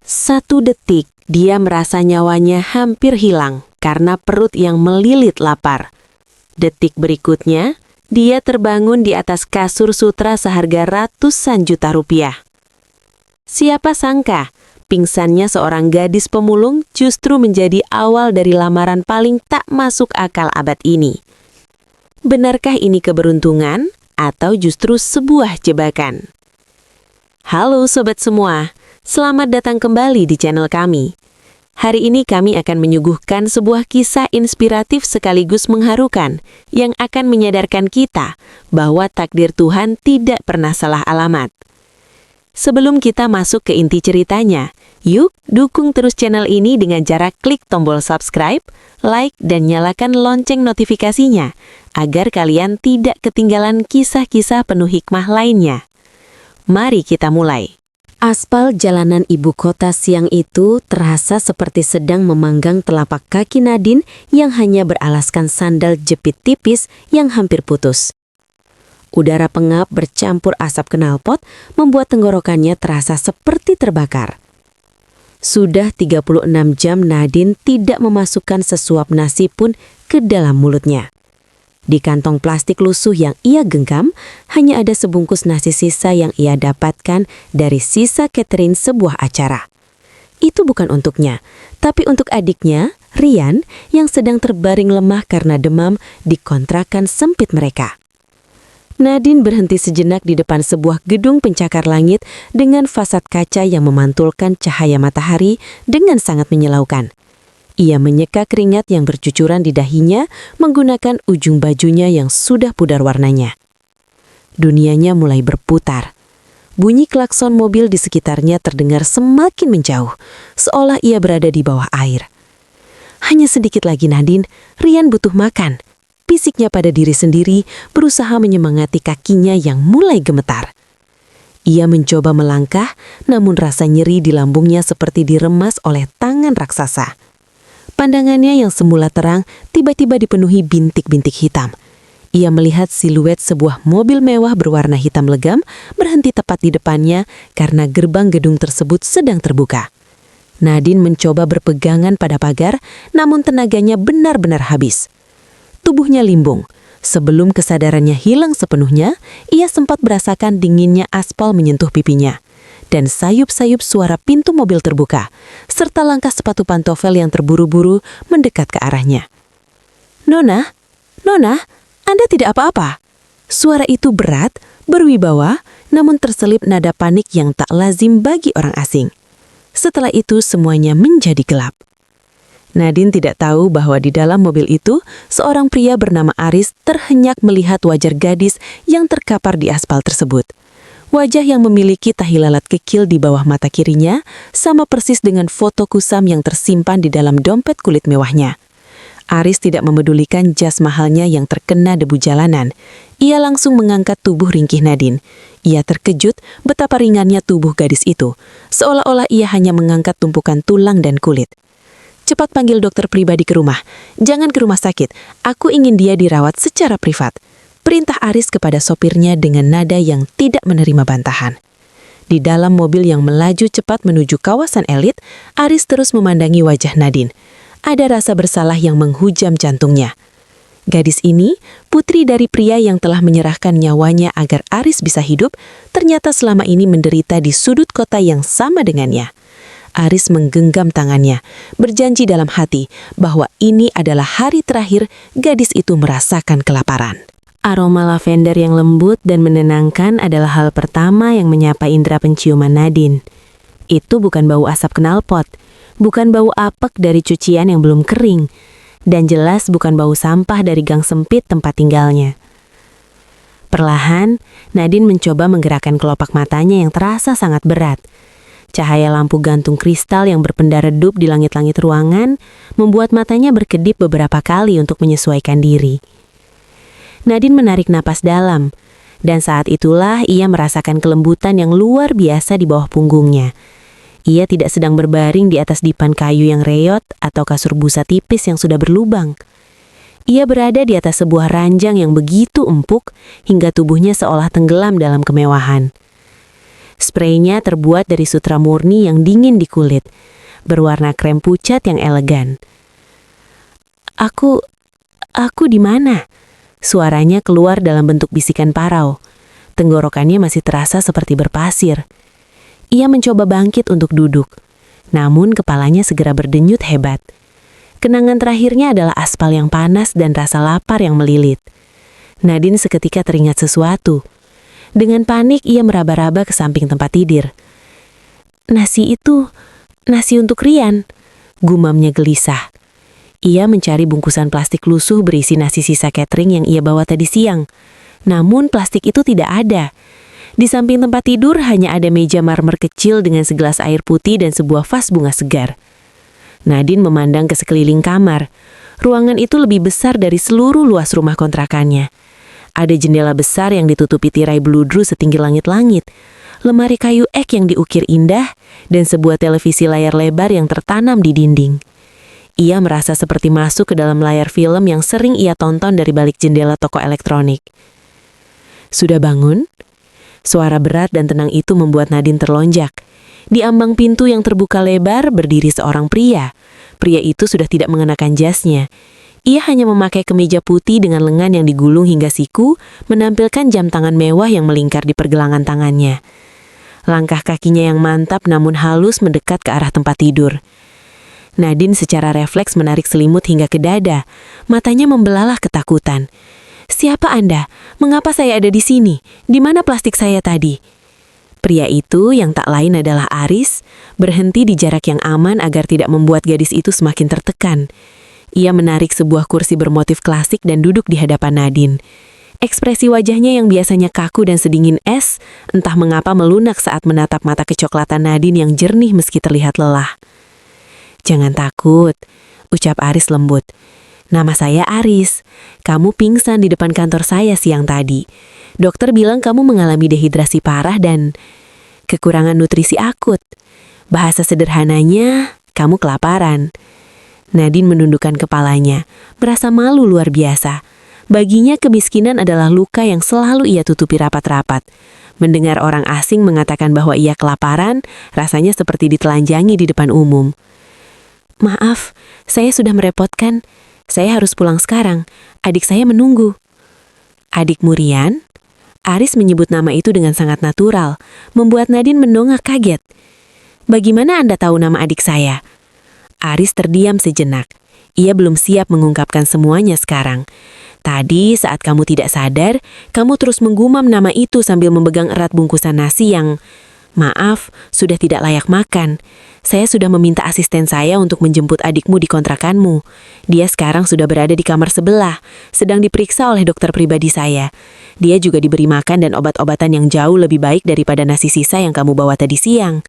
1 detik, dia merasa nyawanya hampir hilang karena perut yang melilit lapar. Detik berikutnya, dia terbangun di atas kasur sutra seharga ratusan juta rupiah. Siapa sangka, pingsannya seorang gadis pemulung justru menjadi awal dari lamaran paling tak masuk akal abad ini. Benarkah ini keberuntungan atau justru sebuah jebakan? Halo sobat semua, selamat datang kembali di channel kami. Hari ini kami akan menyuguhkan sebuah kisah inspiratif sekaligus mengharukan yang akan menyadarkan kita bahwa takdir Tuhan tidak pernah salah alamat. Sebelum kita masuk ke inti ceritanya, yuk dukung terus channel ini dengan cara klik tombol subscribe, like, dan nyalakan lonceng notifikasinya agar kalian tidak ketinggalan kisah-kisah penuh hikmah lainnya. Mari kita mulai. Aspal jalanan ibu kota siang itu terasa seperti sedang memanggang telapak kaki Nadine yang hanya beralaskan sandal jepit tipis yang hampir putus. Udara pengap bercampur asap knalpot membuat tenggorokannya terasa seperti terbakar. Sudah 36 jam Nadine tidak memasukkan sesuap nasi pun ke dalam mulutnya. Di kantong plastik lusuh yang ia genggam, hanya ada sebungkus nasi sisa yang ia dapatkan dari sisa catering sebuah acara. Itu bukan untuknya, tapi untuk adiknya, Rian, yang sedang terbaring lemah karena demam di kontrakan sempit mereka. Nadine berhenti sejenak di depan sebuah gedung pencakar langit dengan fasad kaca yang memantulkan cahaya matahari dengan sangat menyilaukan. Ia menyeka keringat yang bercucuran di dahinya menggunakan ujung bajunya yang sudah pudar warnanya. Dunianya mulai berputar. Bunyi klakson mobil di sekitarnya terdengar semakin menjauh, seolah ia berada di bawah air. Hanya sedikit lagi Nadine, Rian butuh makan. Fisiknya pada diri sendiri berusaha menyemangati kakinya yang mulai gemetar. Ia mencoba melangkah, namun rasa nyeri di lambungnya seperti diremas oleh tangan raksasa. Pandangannya yang semula terang tiba-tiba dipenuhi bintik-bintik hitam. Ia melihat siluet sebuah mobil mewah berwarna hitam legam berhenti tepat di depannya karena gerbang gedung tersebut sedang terbuka. Nadine mencoba berpegangan pada pagar, namun tenaganya benar-benar habis. Tubuhnya limbung. Sebelum kesadarannya hilang sepenuhnya, ia sempat merasakan dinginnya aspal menyentuh pipinya. Dan sayup-sayup suara pintu mobil terbuka, serta langkah sepatu pantofel yang terburu-buru mendekat ke arahnya. Nona, Anda tidak apa-apa?" Suara itu berat, berwibawa, namun terselip nada panik yang tak lazim bagi orang asing. Setelah itu semuanya menjadi gelap. Nadine tidak tahu bahwa di dalam mobil itu, seorang pria bernama Aris terhenyak melihat wajah gadis yang terkapar di aspal tersebut. Wajah yang memiliki tahi lalat kecil di bawah mata kirinya sama persis dengan foto kusam yang tersimpan di dalam dompet kulit mewahnya. Aris tidak memedulikan jas mahalnya yang terkena debu jalanan. Ia langsung mengangkat tubuh ringkih Nadine. Ia terkejut betapa ringannya tubuh gadis itu, seolah-olah ia hanya mengangkat tumpukan tulang dan kulit. "Cepat panggil dokter pribadi ke rumah. Jangan ke rumah sakit. Aku ingin dia dirawat secara privat," perintah Aris kepada sopirnya dengan nada yang tidak menerima bantahan. Di dalam mobil yang melaju cepat menuju kawasan elit, Aris terus memandangi wajah Nadine. Ada rasa bersalah yang menghujam jantungnya. Gadis ini, putri dari pria yang telah menyerahkan nyawanya agar Aris bisa hidup, ternyata selama ini menderita di sudut kota yang sama dengannya. Aris menggenggam tangannya, berjanji dalam hati bahwa ini adalah hari terakhir gadis itu merasakan kelaparan. Aroma lavender yang lembut dan menenangkan adalah hal pertama yang menyapa indera penciuman Nadine. Itu bukan bau asap knalpot, bukan bau apek dari cucian yang belum kering, dan jelas bukan bau sampah dari gang sempit tempat tinggalnya. Perlahan, Nadine mencoba menggerakkan kelopak matanya yang terasa sangat berat. Cahaya lampu gantung kristal yang berpenda redup di langit-langit ruangan membuat matanya berkedip beberapa kali untuk menyesuaikan diri. Nadine menarik napas dalam, dan saat itulah ia merasakan kelembutan yang luar biasa di bawah punggungnya. Ia tidak sedang berbaring di atas dipan kayu yang reyot atau kasur busa tipis yang sudah berlubang. Ia berada di atas sebuah ranjang yang begitu empuk hingga tubuhnya seolah tenggelam dalam kemewahan. Spraynya terbuat dari sutra murni yang dingin di kulit, berwarna krem pucat yang elegan. Aku di mana? Suaranya keluar dalam bentuk bisikan parau. Tenggorokannya masih terasa seperti berpasir. Ia mencoba bangkit untuk duduk, namun kepalanya segera berdenyut hebat. Kenangan terakhirnya adalah aspal yang panas dan rasa lapar yang melilit. Nadine seketika teringat sesuatu. Dengan panik ia meraba-raba ke samping tempat tidur. Nasi untuk Rian, gumamnya gelisah. Ia mencari bungkusan plastik lusuh berisi nasi sisa catering yang ia bawa tadi siang. Namun plastik itu tidak ada. Di samping tempat tidur hanya ada meja marmer kecil dengan segelas air putih dan sebuah vas bunga segar. Nadine memandang ke sekeliling kamar. Ruangan itu lebih besar dari seluruh luas rumah kontrakannya. Ada jendela besar yang ditutupi tirai beludru setinggi langit-langit, lemari kayu ek yang diukir indah, dan sebuah televisi layar lebar yang tertanam di dinding. Ia merasa seperti masuk ke dalam layar film yang sering ia tonton dari balik jendela toko elektronik. Sudah bangun? Suara berat dan tenang itu membuat Nadine terlonjak. Di ambang pintu yang terbuka lebar berdiri seorang pria. Pria itu sudah tidak mengenakan jasnya. Ia hanya memakai kemeja putih dengan lengan yang digulung hingga siku, menampilkan jam tangan mewah yang melingkar di pergelangan tangannya. Langkah kakinya yang mantap namun halus mendekat ke arah tempat tidur. Nadine secara refleks menarik selimut hingga ke dada. Matanya membelalak ketakutan. "Siapa Anda? Mengapa saya ada di sini? Di mana plastik saya tadi?" Pria itu, yang tak lain adalah Aris, berhenti di jarak yang aman agar tidak membuat gadis itu semakin tertekan. Ia menarik sebuah kursi bermotif klasik dan duduk di hadapan Nadine. Ekspresi wajahnya yang biasanya kaku dan sedingin es, entah mengapa melunak saat menatap mata kecoklatan Nadine yang jernih meski terlihat lelah. "Jangan takut," ucap Aris lembut. "Nama saya Aris. Kamu pingsan di depan kantor saya siang tadi. Dokter bilang kamu mengalami dehidrasi parah dan kekurangan nutrisi akut. Bahasa sederhananya, kamu kelaparan." Nadine menundukkan kepalanya, merasa malu luar biasa. Baginya kemiskinan adalah luka yang selalu ia tutupi rapat-rapat. Mendengar orang asing mengatakan bahwa ia kelaparan, rasanya seperti ditelanjangi di depan umum. "Maaf, saya sudah merepotkan. Saya harus pulang sekarang. Adik saya menunggu." "Adikmu Rian?" Aris menyebut nama itu dengan sangat natural, membuat Nadine mendongak kaget. "Bagaimana Anda tahu nama adik saya?" Aris terdiam sejenak. Ia belum siap mengungkapkan semuanya sekarang. "Tadi saat kamu tidak sadar, kamu terus menggumam nama itu sambil memegang erat bungkusan nasi yang, maaf, sudah tidak layak makan. Saya sudah meminta asisten saya untuk menjemput adikmu di kontrakanmu. Dia sekarang sudah berada di kamar sebelah, sedang diperiksa oleh dokter pribadi saya. Dia juga diberi makan dan obat-obatan yang jauh lebih baik daripada nasi sisa yang kamu bawa tadi siang."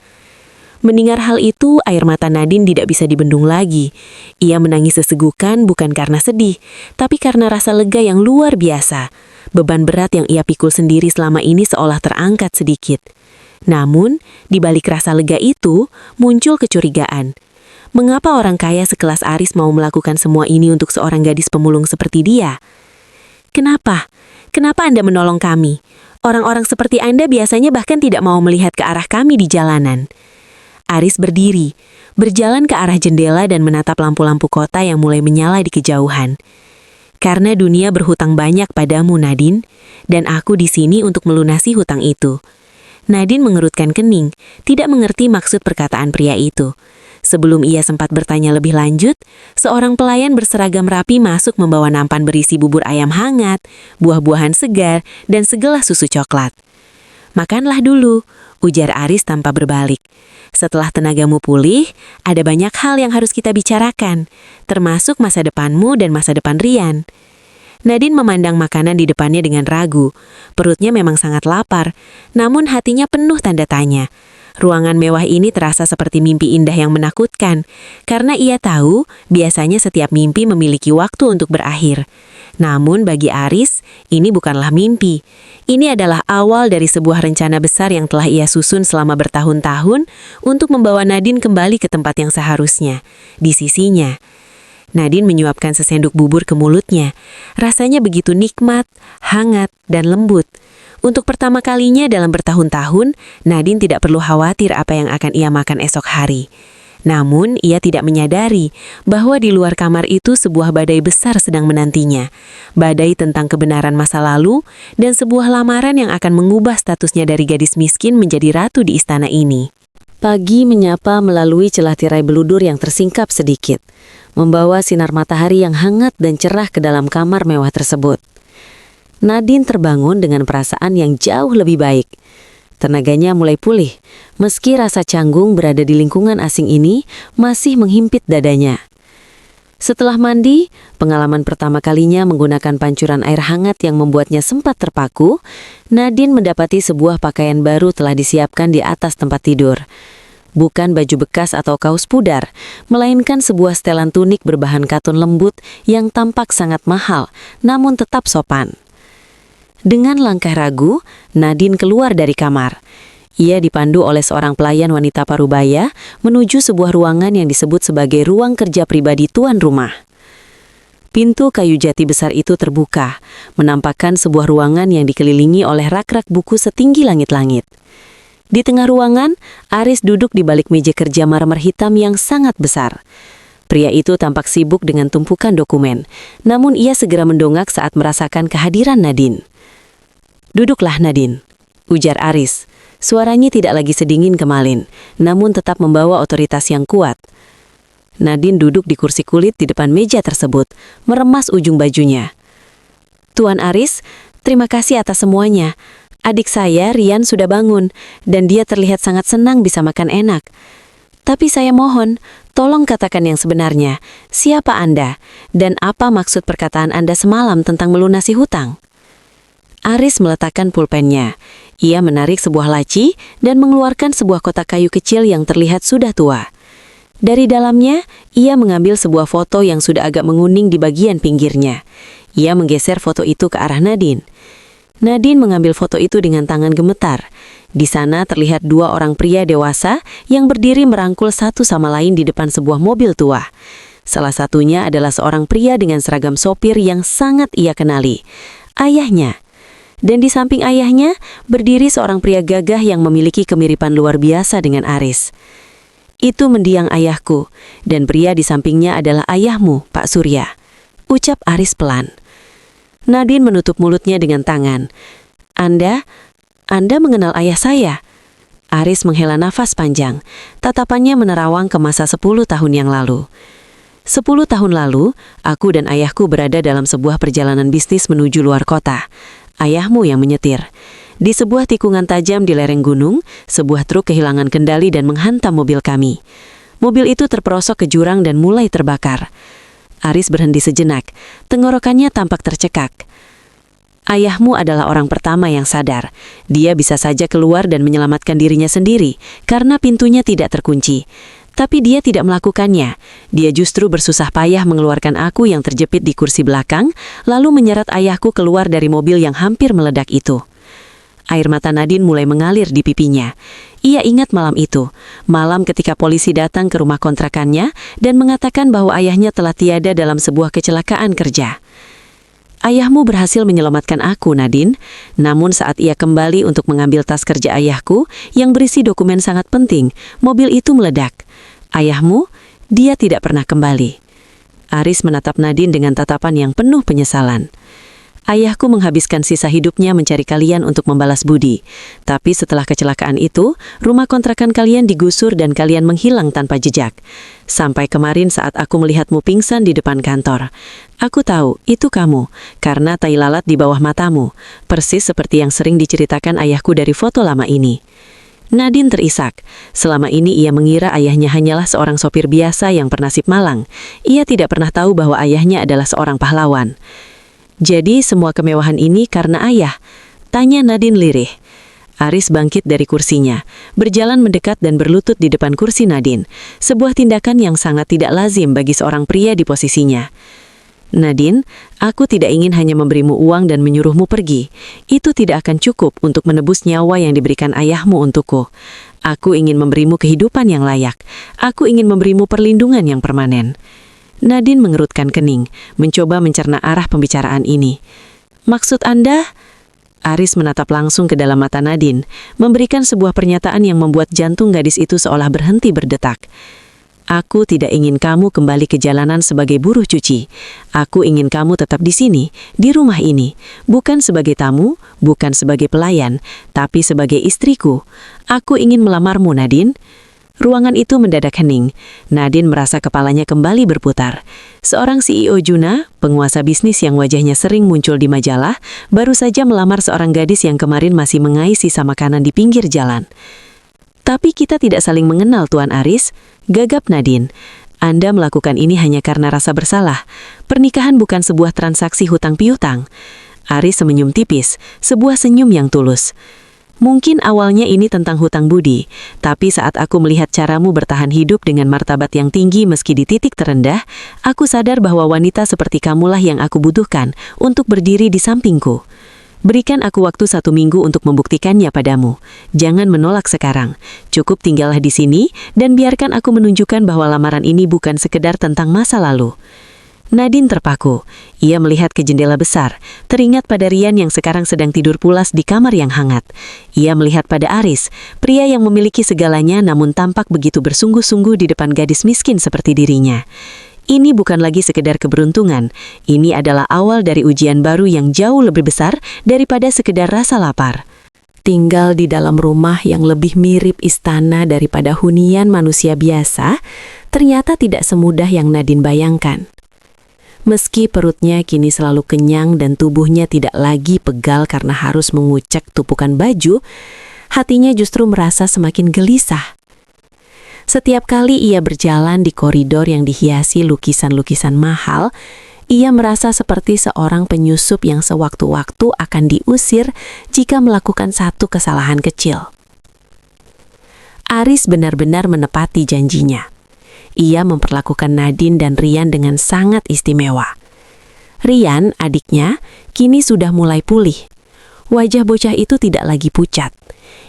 Mendengar hal itu, air mata Nadine tidak bisa dibendung lagi. Ia menangis sesegukan bukan karena sedih, tapi karena rasa lega yang luar biasa. Beban berat yang ia pikul sendiri selama ini seolah terangkat sedikit. Namun, di balik rasa lega itu, muncul kecurigaan. Mengapa orang kaya sekelas Aris mau melakukan semua ini untuk seorang gadis pemulung seperti dia? "Kenapa? Kenapa Anda menolong kami? Orang-orang seperti Anda biasanya bahkan tidak mau melihat ke arah kami di jalanan." Aris berdiri, berjalan ke arah jendela dan menatap lampu-lampu kota yang mulai menyala di kejauhan. "Karena dunia berhutang banyak padamu, Nadine, dan aku di sini untuk melunasi hutang itu." Nadine mengerutkan kening, tidak mengerti maksud perkataan pria itu. Sebelum ia sempat bertanya lebih lanjut, seorang pelayan berseragam rapi masuk membawa nampan berisi bubur ayam hangat, buah-buahan segar, dan segelas susu coklat. "Makanlah dulu," ujar Aris tanpa berbalik. "Setelah tenagamu pulih, ada banyak hal yang harus kita bicarakan, termasuk masa depanmu dan masa depan Rian." Nadine memandang makanan di depannya dengan ragu. Perutnya memang sangat lapar, namun hatinya penuh tanda tanya. Ruangan mewah ini terasa seperti mimpi indah yang menakutkan, karena ia tahu biasanya setiap mimpi memiliki waktu untuk berakhir. Namun bagi Aris, ini bukanlah mimpi. Ini adalah awal dari sebuah rencana besar yang telah ia susun selama bertahun-tahun untuk membawa Nadine kembali ke tempat yang seharusnya, di sisinya. Nadine menyuapkan sesendok bubur ke mulutnya. Rasanya begitu nikmat, hangat, dan lembut. Untuk pertama kalinya dalam bertahun-tahun, Nadine tidak perlu khawatir apa yang akan ia makan esok hari. Namun, ia tidak menyadari bahwa di luar kamar itu sebuah badai besar sedang menantinya. Badai tentang kebenaran masa lalu dan sebuah lamaran yang akan mengubah statusnya dari gadis miskin menjadi ratu di istana ini. Pagi menyapa melalui celah tirai beludur yang tersingkap sedikit, membawa sinar matahari yang hangat dan cerah ke dalam kamar mewah tersebut. Nadine terbangun dengan perasaan yang jauh lebih baik. Tenaganya mulai pulih, meski rasa canggung berada di lingkungan asing ini masih menghimpit dadanya. Setelah mandi, pengalaman pertama kalinya menggunakan pancuran air hangat yang membuatnya sempat terpaku, Nadine mendapati sebuah pakaian baru telah disiapkan di atas tempat tidur. Bukan baju bekas atau kaos pudar, melainkan sebuah setelan tunik berbahan katun lembut yang tampak sangat mahal, namun tetap sopan. Dengan langkah ragu, Nadine keluar dari kamar. Ia dipandu oleh seorang pelayan wanita parubaya menuju sebuah ruangan yang disebut sebagai ruang kerja pribadi tuan rumah. Pintu kayu jati besar itu terbuka, menampakkan sebuah ruangan yang dikelilingi oleh rak-rak buku setinggi langit-langit. Di tengah ruangan, Aris duduk di balik meja kerja marmer hitam yang sangat besar. Pria itu tampak sibuk dengan tumpukan dokumen, namun ia segera mendongak saat merasakan kehadiran Nadine. "Duduklah Nadine," ujar Aris. Suaranya tidak lagi sedingin kemarin, namun tetap membawa otoritas yang kuat. Nadine duduk di kursi kulit di depan meja tersebut, meremas ujung bajunya. "Tuan Aris, terima kasih atas semuanya. Adik saya, Rian, sudah bangun, dan dia terlihat sangat senang bisa makan enak. Tapi saya mohon, tolong katakan yang sebenarnya. Siapa Anda, dan apa maksud perkataan Anda semalam tentang melunasi hutang?" Aris meletakkan pulpennya. Ia menarik sebuah laci dan mengeluarkan sebuah kotak kayu kecil yang terlihat sudah tua. Dari dalamnya, ia mengambil sebuah foto yang sudah agak menguning di bagian pinggirnya. Ia menggeser foto itu ke arah Nadine. Nadine mengambil foto itu dengan tangan gemetar. Di sana terlihat dua orang pria dewasa yang berdiri merangkul satu sama lain di depan sebuah mobil tua. Salah satunya adalah seorang pria dengan seragam sopir yang sangat ia kenali, ayahnya. Dan di samping ayahnya, berdiri seorang pria gagah yang memiliki kemiripan luar biasa dengan Aris. "Itu mendiang ayahku, dan pria di sampingnya adalah ayahmu, Pak Surya," ucap Aris pelan. Nadine menutup mulutnya dengan tangan. Anda mengenal ayah saya?" Aris menghela nafas panjang. Tatapannya menerawang ke masa 10 tahun yang lalu. 10 tahun lalu, aku dan ayahku berada dalam sebuah perjalanan bisnis menuju luar kota. Ayahmu yang menyetir. Di sebuah tikungan tajam di lereng gunung, sebuah truk kehilangan kendali dan menghantam mobil kami. Mobil itu terperosok ke jurang dan mulai terbakar. Aris berhenti sejenak. Tenggorokannya tampak tercekak. "Ayahmu adalah orang pertama yang sadar. Dia bisa saja keluar dan menyelamatkan dirinya sendiri karena pintunya tidak terkunci. Tapi dia tidak melakukannya. Dia justru bersusah payah mengeluarkan aku yang terjepit di kursi belakang, lalu menyeret ayahku keluar dari mobil yang hampir meledak itu." Air mata Nadine mulai mengalir di pipinya. Ia ingat malam itu, malam ketika polisi datang ke rumah kontrakannya dan mengatakan bahwa ayahnya telah tiada dalam sebuah kecelakaan kerja. "Ayahmu berhasil menyelamatkan aku, Nadine. Namun saat ia kembali untuk mengambil tas kerja ayahku yang berisi dokumen sangat penting, mobil itu meledak. Ayahmu, dia tidak pernah kembali." Aris menatap Nadine dengan tatapan yang penuh penyesalan. "Ayahku menghabiskan sisa hidupnya mencari kalian untuk membalas budi. Tapi setelah kecelakaan itu, rumah kontrakan kalian digusur dan kalian menghilang tanpa jejak. Sampai kemarin saat aku melihatmu pingsan di depan kantor. Aku tahu, itu kamu, karena tai lalat di bawah matamu, persis seperti yang sering diceritakan ayahku dari foto lama ini." Nadine terisak. Selama ini ia mengira ayahnya hanyalah seorang sopir biasa yang bernasib malang. Ia tidak pernah tahu bahwa ayahnya adalah seorang pahlawan. "Jadi semua kemewahan ini karena ayah?" tanya Nadine lirih. Aris bangkit dari kursinya, berjalan mendekat dan berlutut di depan kursi Nadine. Sebuah tindakan yang sangat tidak lazim bagi seorang pria di posisinya. "Nadine, aku tidak ingin hanya memberimu uang dan menyuruhmu pergi. Itu tidak akan cukup untuk menebus nyawa yang diberikan ayahmu untukku. Aku ingin memberimu kehidupan yang layak. Aku ingin memberimu perlindungan yang permanen." Nadine mengerutkan kening, mencoba mencerna arah pembicaraan ini. "Maksud Anda?" Aris menatap langsung ke dalam mata Nadine, memberikan sebuah pernyataan yang membuat jantung gadis itu seolah berhenti berdetak. Aku tidak ingin kamu kembali ke jalanan sebagai buruh cuci. Aku ingin kamu tetap di sini, di rumah ini. Bukan sebagai tamu, bukan sebagai pelayan, tapi sebagai istriku. Aku ingin melamarmu, Nadine. Ruangan itu mendadak hening. Nadine merasa kepalanya kembali berputar. Seorang CEO Juna, penguasa bisnis yang wajahnya sering muncul di majalah, baru saja melamar seorang gadis yang kemarin masih mengais sisa makanan di pinggir jalan. Tapi kita tidak saling mengenal, Tuan Aris, gagap Nadine. Anda melakukan ini hanya karena rasa bersalah. Pernikahan bukan sebuah transaksi hutang piutang. Aris senyum tipis, sebuah senyum yang tulus. Mungkin awalnya ini tentang hutang budi, tapi saat aku melihat caramu bertahan hidup dengan martabat yang tinggi meski di titik terendah, aku sadar bahwa wanita seperti kamulah yang aku butuhkan untuk berdiri di sampingku. Berikan aku waktu 1 minggu untuk membuktikannya padamu. Jangan menolak sekarang. Cukup tinggallah di sini dan biarkan aku menunjukkan bahwa lamaran ini bukan sekedar tentang masa lalu. Nadine terpaku. Ia melihat ke jendela besar, teringat pada Rian yang sekarang sedang tidur pulas di kamar yang hangat. Ia melihat pada Aris, pria yang memiliki segalanya namun tampak begitu bersungguh-sungguh di depan gadis miskin seperti dirinya. Ini bukan lagi sekedar keberuntungan, ini adalah awal dari ujian baru yang jauh lebih besar daripada sekedar rasa lapar. Tinggal di dalam rumah yang lebih mirip istana daripada hunian manusia biasa, ternyata tidak semudah yang Nadine bayangkan. Meski perutnya kini selalu kenyang dan tubuhnya tidak lagi pegal karena harus mengucek tumpukan baju, hatinya justru merasa semakin gelisah. Setiap kali ia berjalan di koridor yang dihiasi lukisan-lukisan mahal, ia merasa seperti seorang penyusup yang sewaktu-waktu akan diusir jika melakukan satu kesalahan kecil. Aris benar-benar menepati janjinya. Ia memperlakukan Nadine dan Rian dengan sangat istimewa. Rian, adiknya, kini sudah mulai pulih. Wajah bocah itu tidak lagi pucat.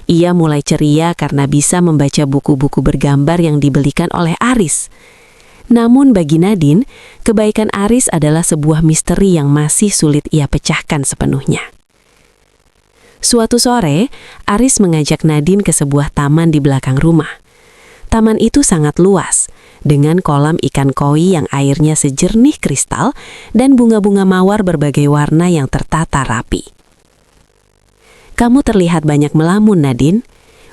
Ia mulai ceria karena bisa membaca buku-buku bergambar yang dibelikan oleh Aris. Namun bagi Nadine, kebaikan Aris adalah sebuah misteri yang masih sulit ia pecahkan sepenuhnya. Suatu sore, Aris mengajak Nadine ke sebuah taman di belakang rumah. Taman itu sangat luas, dengan kolam ikan koi yang airnya sejernih kristal dan bunga-bunga mawar berbagai warna yang tertata rapi. Kamu terlihat banyak melamun, Nadine,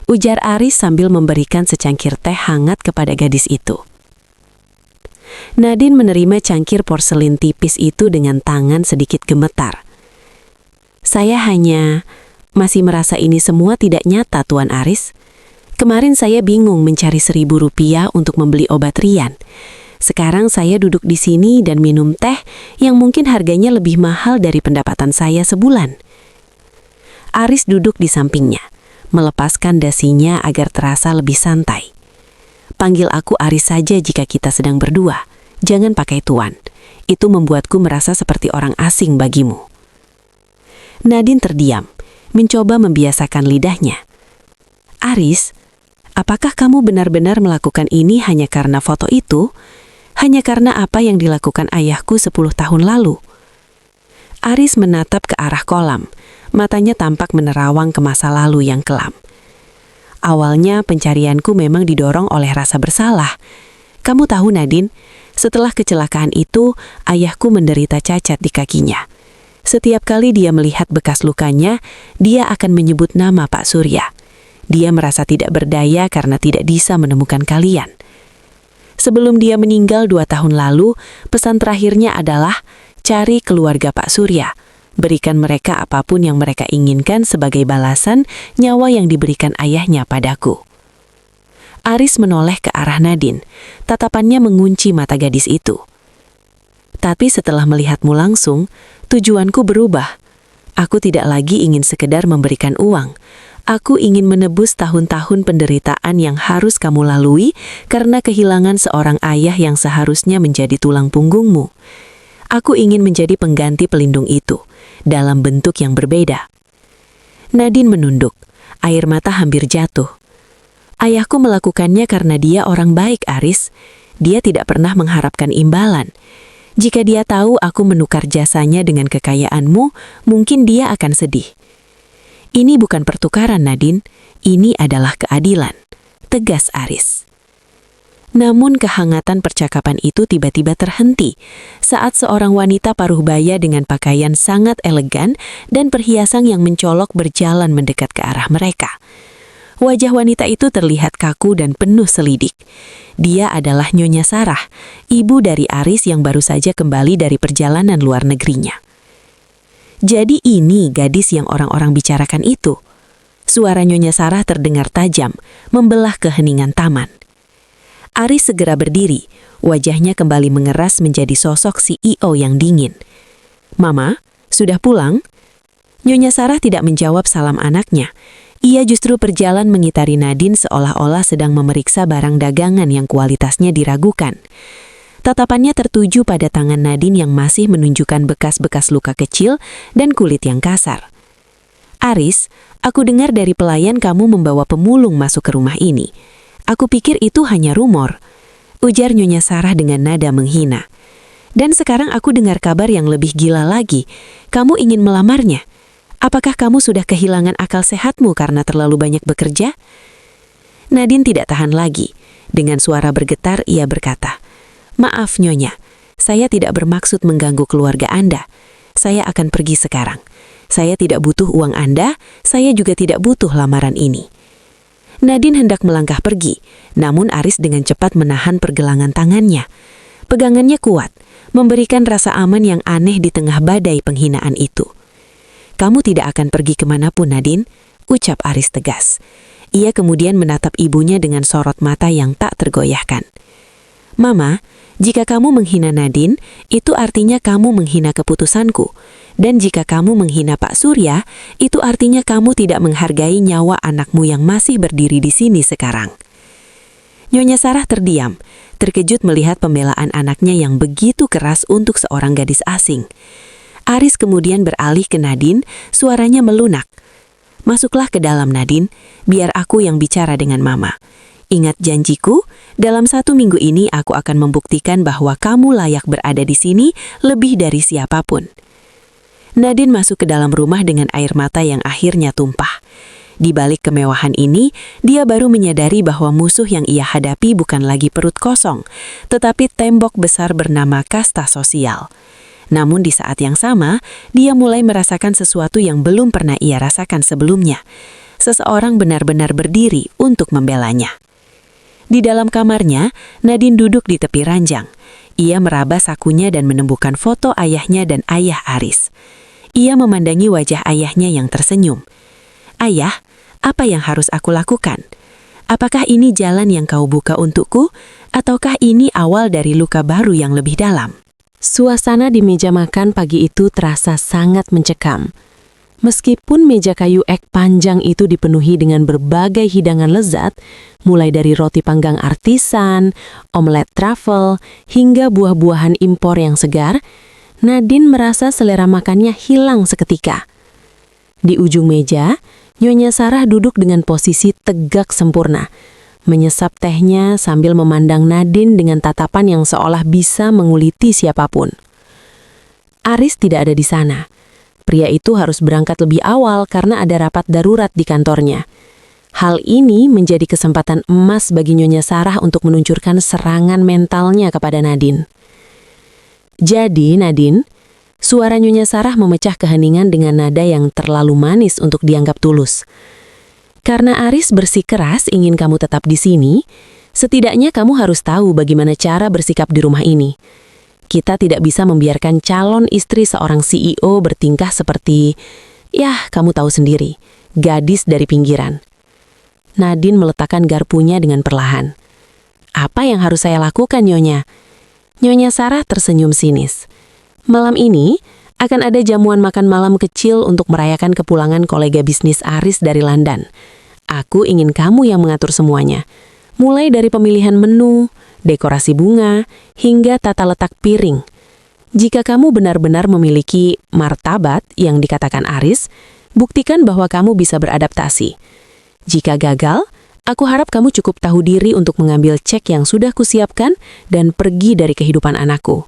ujar Aris sambil memberikan secangkir teh hangat kepada gadis itu. Nadine menerima cangkir porselin tipis itu dengan tangan sedikit gemetar. Saya hanya masih merasa ini semua tidak nyata, Tuan Aris. Kemarin saya bingung mencari Rp1.000 untuk membeli obat Rian. Sekarang saya duduk di sini dan minum teh yang mungkin harganya lebih mahal dari pendapatan saya sebulan. Aris duduk di sampingnya, melepaskan dasinya agar terasa lebih santai. Panggil aku Aris saja jika kita sedang berdua. Jangan pakai tuan. Itu membuatku merasa seperti orang asing bagimu. Nadine terdiam, mencoba membiasakan lidahnya. Aris, apakah kamu benar-benar melakukan ini hanya karena foto itu? Hanya karena apa yang dilakukan ayahku 10 tahun lalu? Aris menatap ke arah kolam. Matanya tampak menerawang ke masa lalu yang kelam. Awalnya pencarianku memang didorong oleh rasa bersalah. Kamu tahu, Nadine, setelah kecelakaan itu, ayahku menderita cacat di kakinya. Setiap kali dia melihat bekas lukanya, dia akan menyebut nama Pak Surya. Dia merasa tidak berdaya karena tidak bisa menemukan kalian. Sebelum dia meninggal 2 tahun lalu, pesan terakhirnya adalah cari keluarga Pak Surya. Berikan mereka apapun yang mereka inginkan sebagai balasan nyawa yang diberikan ayahnya padaku. Aris menoleh ke arah Nadine. Tatapannya mengunci mata gadis itu. Tapi setelah melihatmu langsung, tujuanku berubah. Aku tidak lagi ingin sekedar memberikan uang. Aku ingin menebus tahun-tahun penderitaan yang harus kamu lalui karena kehilangan seorang ayah yang seharusnya menjadi tulang punggungmu. Aku ingin menjadi pengganti pelindung itu, dalam bentuk yang berbeda. Nadine menunduk, air mata hampir jatuh. Ayahku melakukannya karena dia orang baik, Aris. Dia tidak pernah mengharapkan imbalan. Jika dia tahu aku menukar jasanya dengan kekayaanmu, mungkin dia akan sedih. Ini bukan pertukaran, Nadine. Ini adalah keadilan, tegas Aris. Namun kehangatan percakapan itu tiba-tiba terhenti saat seorang wanita paruh baya dengan pakaian sangat elegan dan perhiasan yang mencolok berjalan mendekat ke arah mereka. Wajah wanita itu terlihat kaku dan penuh selidik. Dia adalah Nyonya Sarah, ibu dari Aris yang baru saja kembali dari perjalanan luar negerinya. Jadi ini gadis yang orang-orang bicarakan itu. Suara Nyonya Sarah terdengar tajam, membelah keheningan taman. Aris segera berdiri, wajahnya kembali mengeras menjadi sosok CEO yang dingin. "Mama, sudah pulang?" Nyonya Sarah tidak menjawab salam anaknya. Ia justru berjalan mengitari Nadine seolah-olah sedang memeriksa barang dagangan yang kualitasnya diragukan. Tatapannya tertuju pada tangan Nadine yang masih menunjukkan bekas-bekas luka kecil dan kulit yang kasar. "Aris, aku dengar dari pelayan kamu membawa pemulung masuk ke rumah ini. Aku pikir itu hanya rumor," ujar Nyonya Sarah dengan nada menghina. "Dan sekarang aku dengar kabar yang lebih gila lagi. Kamu ingin melamarnya. Apakah kamu sudah kehilangan akal sehatmu karena terlalu banyak bekerja?" Nadine tidak tahan lagi. Dengan suara bergetar ia berkata, "Maaf Nyonya, saya tidak bermaksud mengganggu keluarga Anda. Saya akan pergi sekarang. Saya tidak butuh uang Anda, saya juga tidak butuh lamaran ini." Nadine hendak melangkah pergi, namun Aris dengan cepat menahan pergelangan tangannya. Pegangannya kuat, memberikan rasa aman yang aneh di tengah badai penghinaan itu. "Kamu tidak akan pergi kemanapun, Nadine," ucap Aris tegas. Ia kemudian menatap ibunya dengan sorot mata yang tak tergoyahkan. "Mama, jika kamu menghina Nadine, itu artinya kamu menghina keputusanku. Dan jika kamu menghina Pak Surya, itu artinya kamu tidak menghargai nyawa anakmu yang masih berdiri di sini sekarang." Nyonya Sarah terdiam, terkejut melihat pembelaan anaknya yang begitu keras untuk seorang gadis asing. Aris kemudian beralih ke Nadine, suaranya melunak. "Masuklah ke dalam, Nadine, biar aku yang bicara dengan Mama. Ingat janjiku, dalam 1 minggu ini aku akan membuktikan bahwa kamu layak berada di sini lebih dari siapapun." Nadine masuk ke dalam rumah dengan air mata yang akhirnya tumpah. Di balik kemewahan ini, dia baru menyadari bahwa musuh yang ia hadapi bukan lagi perut kosong, tetapi tembok besar bernama kasta sosial. Namun di saat yang sama, dia mulai merasakan sesuatu yang belum pernah ia rasakan sebelumnya. Seseorang benar-benar berdiri untuk membelanya. Di dalam kamarnya, Nadine duduk di tepi ranjang. Ia meraba sakunya dan menemukan foto ayahnya dan ayah Aris. Ia memandangi wajah ayahnya yang tersenyum. "Ayah, apa yang harus aku lakukan? Apakah ini jalan yang kau buka untukku, ataukah ini awal dari luka baru yang lebih dalam?" Suasana di meja makan pagi itu terasa sangat mencekam. Meskipun meja kayu ek panjang itu dipenuhi dengan berbagai hidangan lezat, mulai dari roti panggang artisan, omelet truffle, hingga buah-buahan impor yang segar, Nadine merasa selera makannya hilang seketika. Di ujung meja, Nyonya Sarah duduk dengan posisi tegak sempurna, menyesap tehnya sambil memandang Nadine dengan tatapan yang seolah bisa menguliti siapapun. Aris tidak ada di sana. Pria itu harus berangkat lebih awal karena ada rapat darurat di kantornya. Hal ini menjadi kesempatan emas bagi Nyonya Sarah untuk meluncurkan serangan mentalnya kepada Nadine. "Jadi, Nadine," suara Nyonya Sarah memecah keheningan dengan nada yang terlalu manis untuk dianggap tulus. "Karena Aris bersikeras ingin kamu tetap di sini, setidaknya kamu harus tahu bagaimana cara bersikap di rumah ini. Kita tidak bisa membiarkan calon istri seorang CEO bertingkah seperti, ya kamu tahu sendiri, gadis dari pinggiran." Nadine meletakkan garpunya dengan perlahan. "Apa yang harus saya lakukan, Nyonya?" Nyonya Sarah tersenyum sinis. "Malam ini akan ada jamuan makan malam kecil untuk merayakan kepulangan kolega bisnis Aris dari London. Aku ingin kamu yang mengatur semuanya. Mulai dari pemilihan menu, dekorasi bunga, hingga tata letak piring. Jika kamu benar-benar memiliki martabat yang dikatakan Aris, buktikan bahwa kamu bisa beradaptasi. Jika gagal, aku harap kamu cukup tahu diri untuk mengambil cek yang sudah kusiapkan dan pergi dari kehidupan anakku."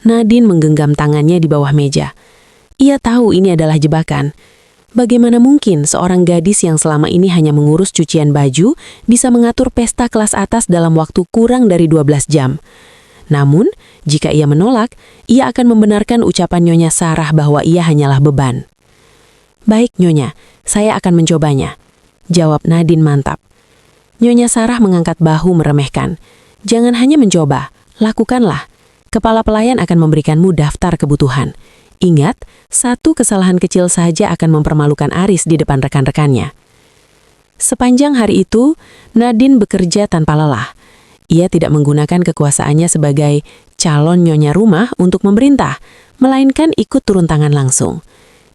Nadine menggenggam tangannya di bawah meja. Ia tahu ini adalah jebakan. Bagaimana mungkin seorang gadis yang selama ini hanya mengurus cucian baju bisa mengatur pesta kelas atas dalam waktu kurang dari 12 jam? Namun, jika ia menolak, ia akan membenarkan ucapan Nyonya Sarah bahwa ia hanyalah beban. "Baik, Nyonya, saya akan mencobanya," jawab Nadine mantap. Nyonya Sarah mengangkat bahu meremehkan. "Jangan hanya mencoba, lakukanlah. Kepala pelayan akan memberikanmu daftar kebutuhan. Ingat, satu kesalahan kecil saja akan mempermalukan Aris di depan rekan-rekannya." Sepanjang hari itu, Nadine bekerja tanpa lelah. Ia tidak menggunakan kekuasaannya sebagai calon nyonya rumah untuk memerintah, melainkan ikut turun tangan langsung.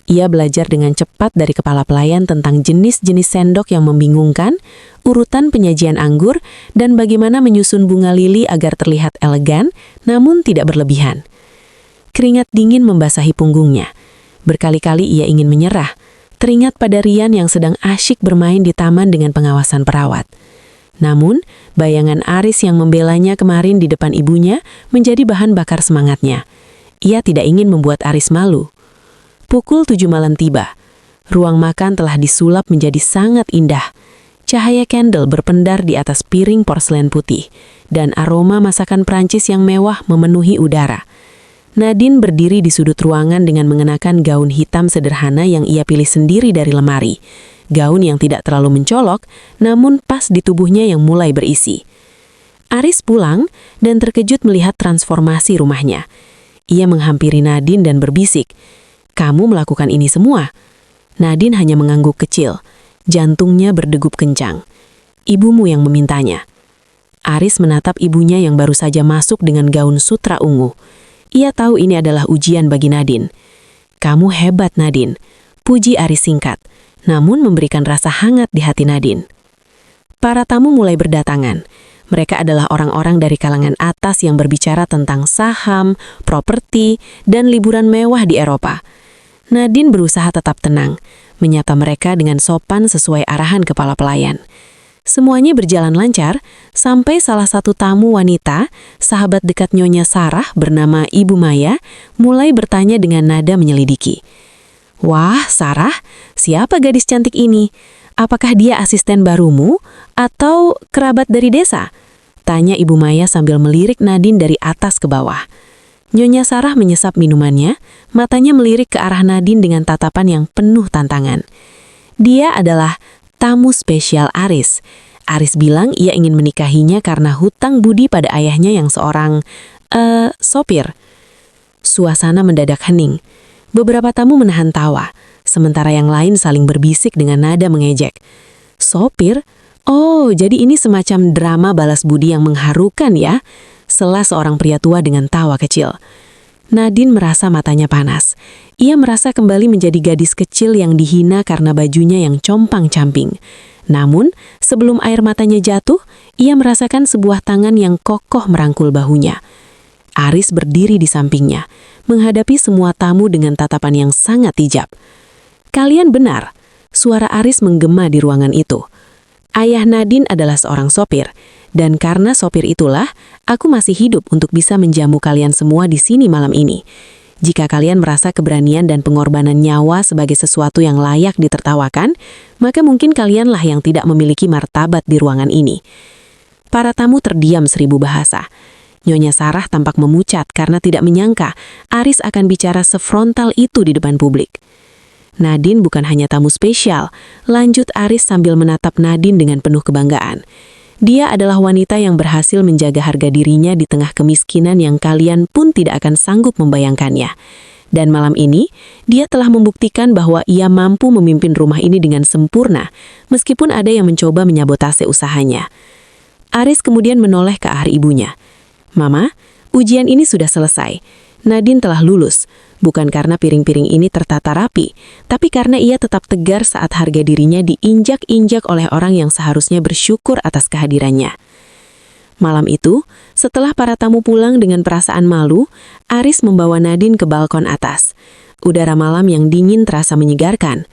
Ia belajar dengan cepat dari kepala pelayan tentang jenis-jenis sendok yang membingungkan, urutan penyajian anggur, dan bagaimana menyusun bunga lili agar terlihat elegan, namun tidak berlebihan. Keringat dingin membasahi punggungnya. Berkali-kali ia ingin menyerah, teringat pada Rian yang sedang asyik bermain di taman dengan pengawasan perawat. Namun, bayangan Aris yang membelanya kemarin di depan ibunya menjadi bahan bakar semangatnya. Ia tidak ingin membuat Aris malu. Pukul 7 malam tiba. Ruang makan telah disulap menjadi sangat indah. Cahaya candle berpendar di atas piring porselen putih, dan aroma masakan Prancis yang mewah memenuhi udara. Nadine berdiri di sudut ruangan dengan mengenakan gaun hitam sederhana yang ia pilih sendiri dari lemari. Gaun yang tidak terlalu mencolok, namun pas di tubuhnya yang mulai berisi. Aris pulang dan terkejut melihat transformasi rumahnya. Ia menghampiri Nadine dan berbisik, "Kamu melakukan ini semua?" Nadine hanya mengangguk kecil. Jantungnya berdegup kencang. "Ibumu yang memintanya." Aris menatap ibunya yang baru saja masuk dengan gaun sutra ungu. Ia tahu ini adalah ujian bagi Nadine. "Kamu hebat, Nadine," puji Aris singkat, namun memberikan rasa hangat di hati Nadine. Para tamu mulai berdatangan. Mereka adalah orang-orang dari kalangan atas yang berbicara tentang saham, properti, dan liburan mewah di Eropa. Nadine berusaha tetap tenang, menyapa mereka dengan sopan sesuai arahan kepala pelayan. Semuanya berjalan lancar, sampai salah satu tamu wanita, sahabat dekat Nyonya Sarah bernama Ibu Maya, mulai bertanya dengan nada menyelidiki. "Wah, Sarah, siapa gadis cantik ini? Apakah dia asisten barumu atau kerabat dari desa?" tanya Ibu Maya sambil melirik Nadine dari atas ke bawah. Nyonya Sarah menyesap minumannya, matanya melirik ke arah Nadine dengan tatapan yang penuh tantangan. Dia adalah tamu spesial Aris. Aris bilang ia ingin menikahinya karena hutang budi pada ayahnya yang seorang sopir. Suasana mendadak hening. Beberapa tamu menahan tawa, sementara yang lain saling berbisik dengan nada mengejek. "Sopir? Oh, jadi ini semacam drama balas budi yang mengharukan ya?" sela seorang pria tua dengan tawa kecil. Nadine merasa matanya panas. Ia merasa kembali menjadi gadis kecil yang dihina karena bajunya yang compang-camping. Namun, sebelum air matanya jatuh, ia merasakan sebuah tangan yang kokoh merangkul bahunya. Aris berdiri di sampingnya, menghadapi semua tamu dengan tatapan yang sangat hijab. "Kalian benar," suara Aris menggema di ruangan itu. "Ayah Nadine adalah seorang sopir, dan karena sopir itulah, aku masih hidup untuk bisa menjamu kalian semua di sini malam ini. Jika kalian merasa keberanian dan pengorbanan nyawa sebagai sesuatu yang layak ditertawakan, maka mungkin kalianlah yang tidak memiliki martabat di ruangan ini." Para tamu terdiam 1000 bahasa. Nyonya Sarah tampak memucat karena tidak menyangka Aris akan bicara sefrontal itu di depan publik. "Nadine bukan hanya tamu spesial," lanjut Aris sambil menatap Nadine dengan penuh kebanggaan. "Dia adalah wanita yang berhasil menjaga harga dirinya di tengah kemiskinan yang kalian pun tidak akan sanggup membayangkannya. Dan malam ini, dia telah membuktikan bahwa ia mampu memimpin rumah ini dengan sempurna, meskipun ada yang mencoba menyabotase usahanya." Aris kemudian menoleh ke arah ibunya. "Mama, ujian ini sudah selesai. Nadine telah lulus, bukan karena piring-piring ini tertata rapi, tapi karena ia tetap tegar saat harga dirinya diinjak-injak oleh orang yang seharusnya bersyukur atas kehadirannya." Malam itu, setelah para tamu pulang dengan perasaan malu, Aris membawa Nadine ke balkon atas. Udara malam yang dingin terasa menyegarkan.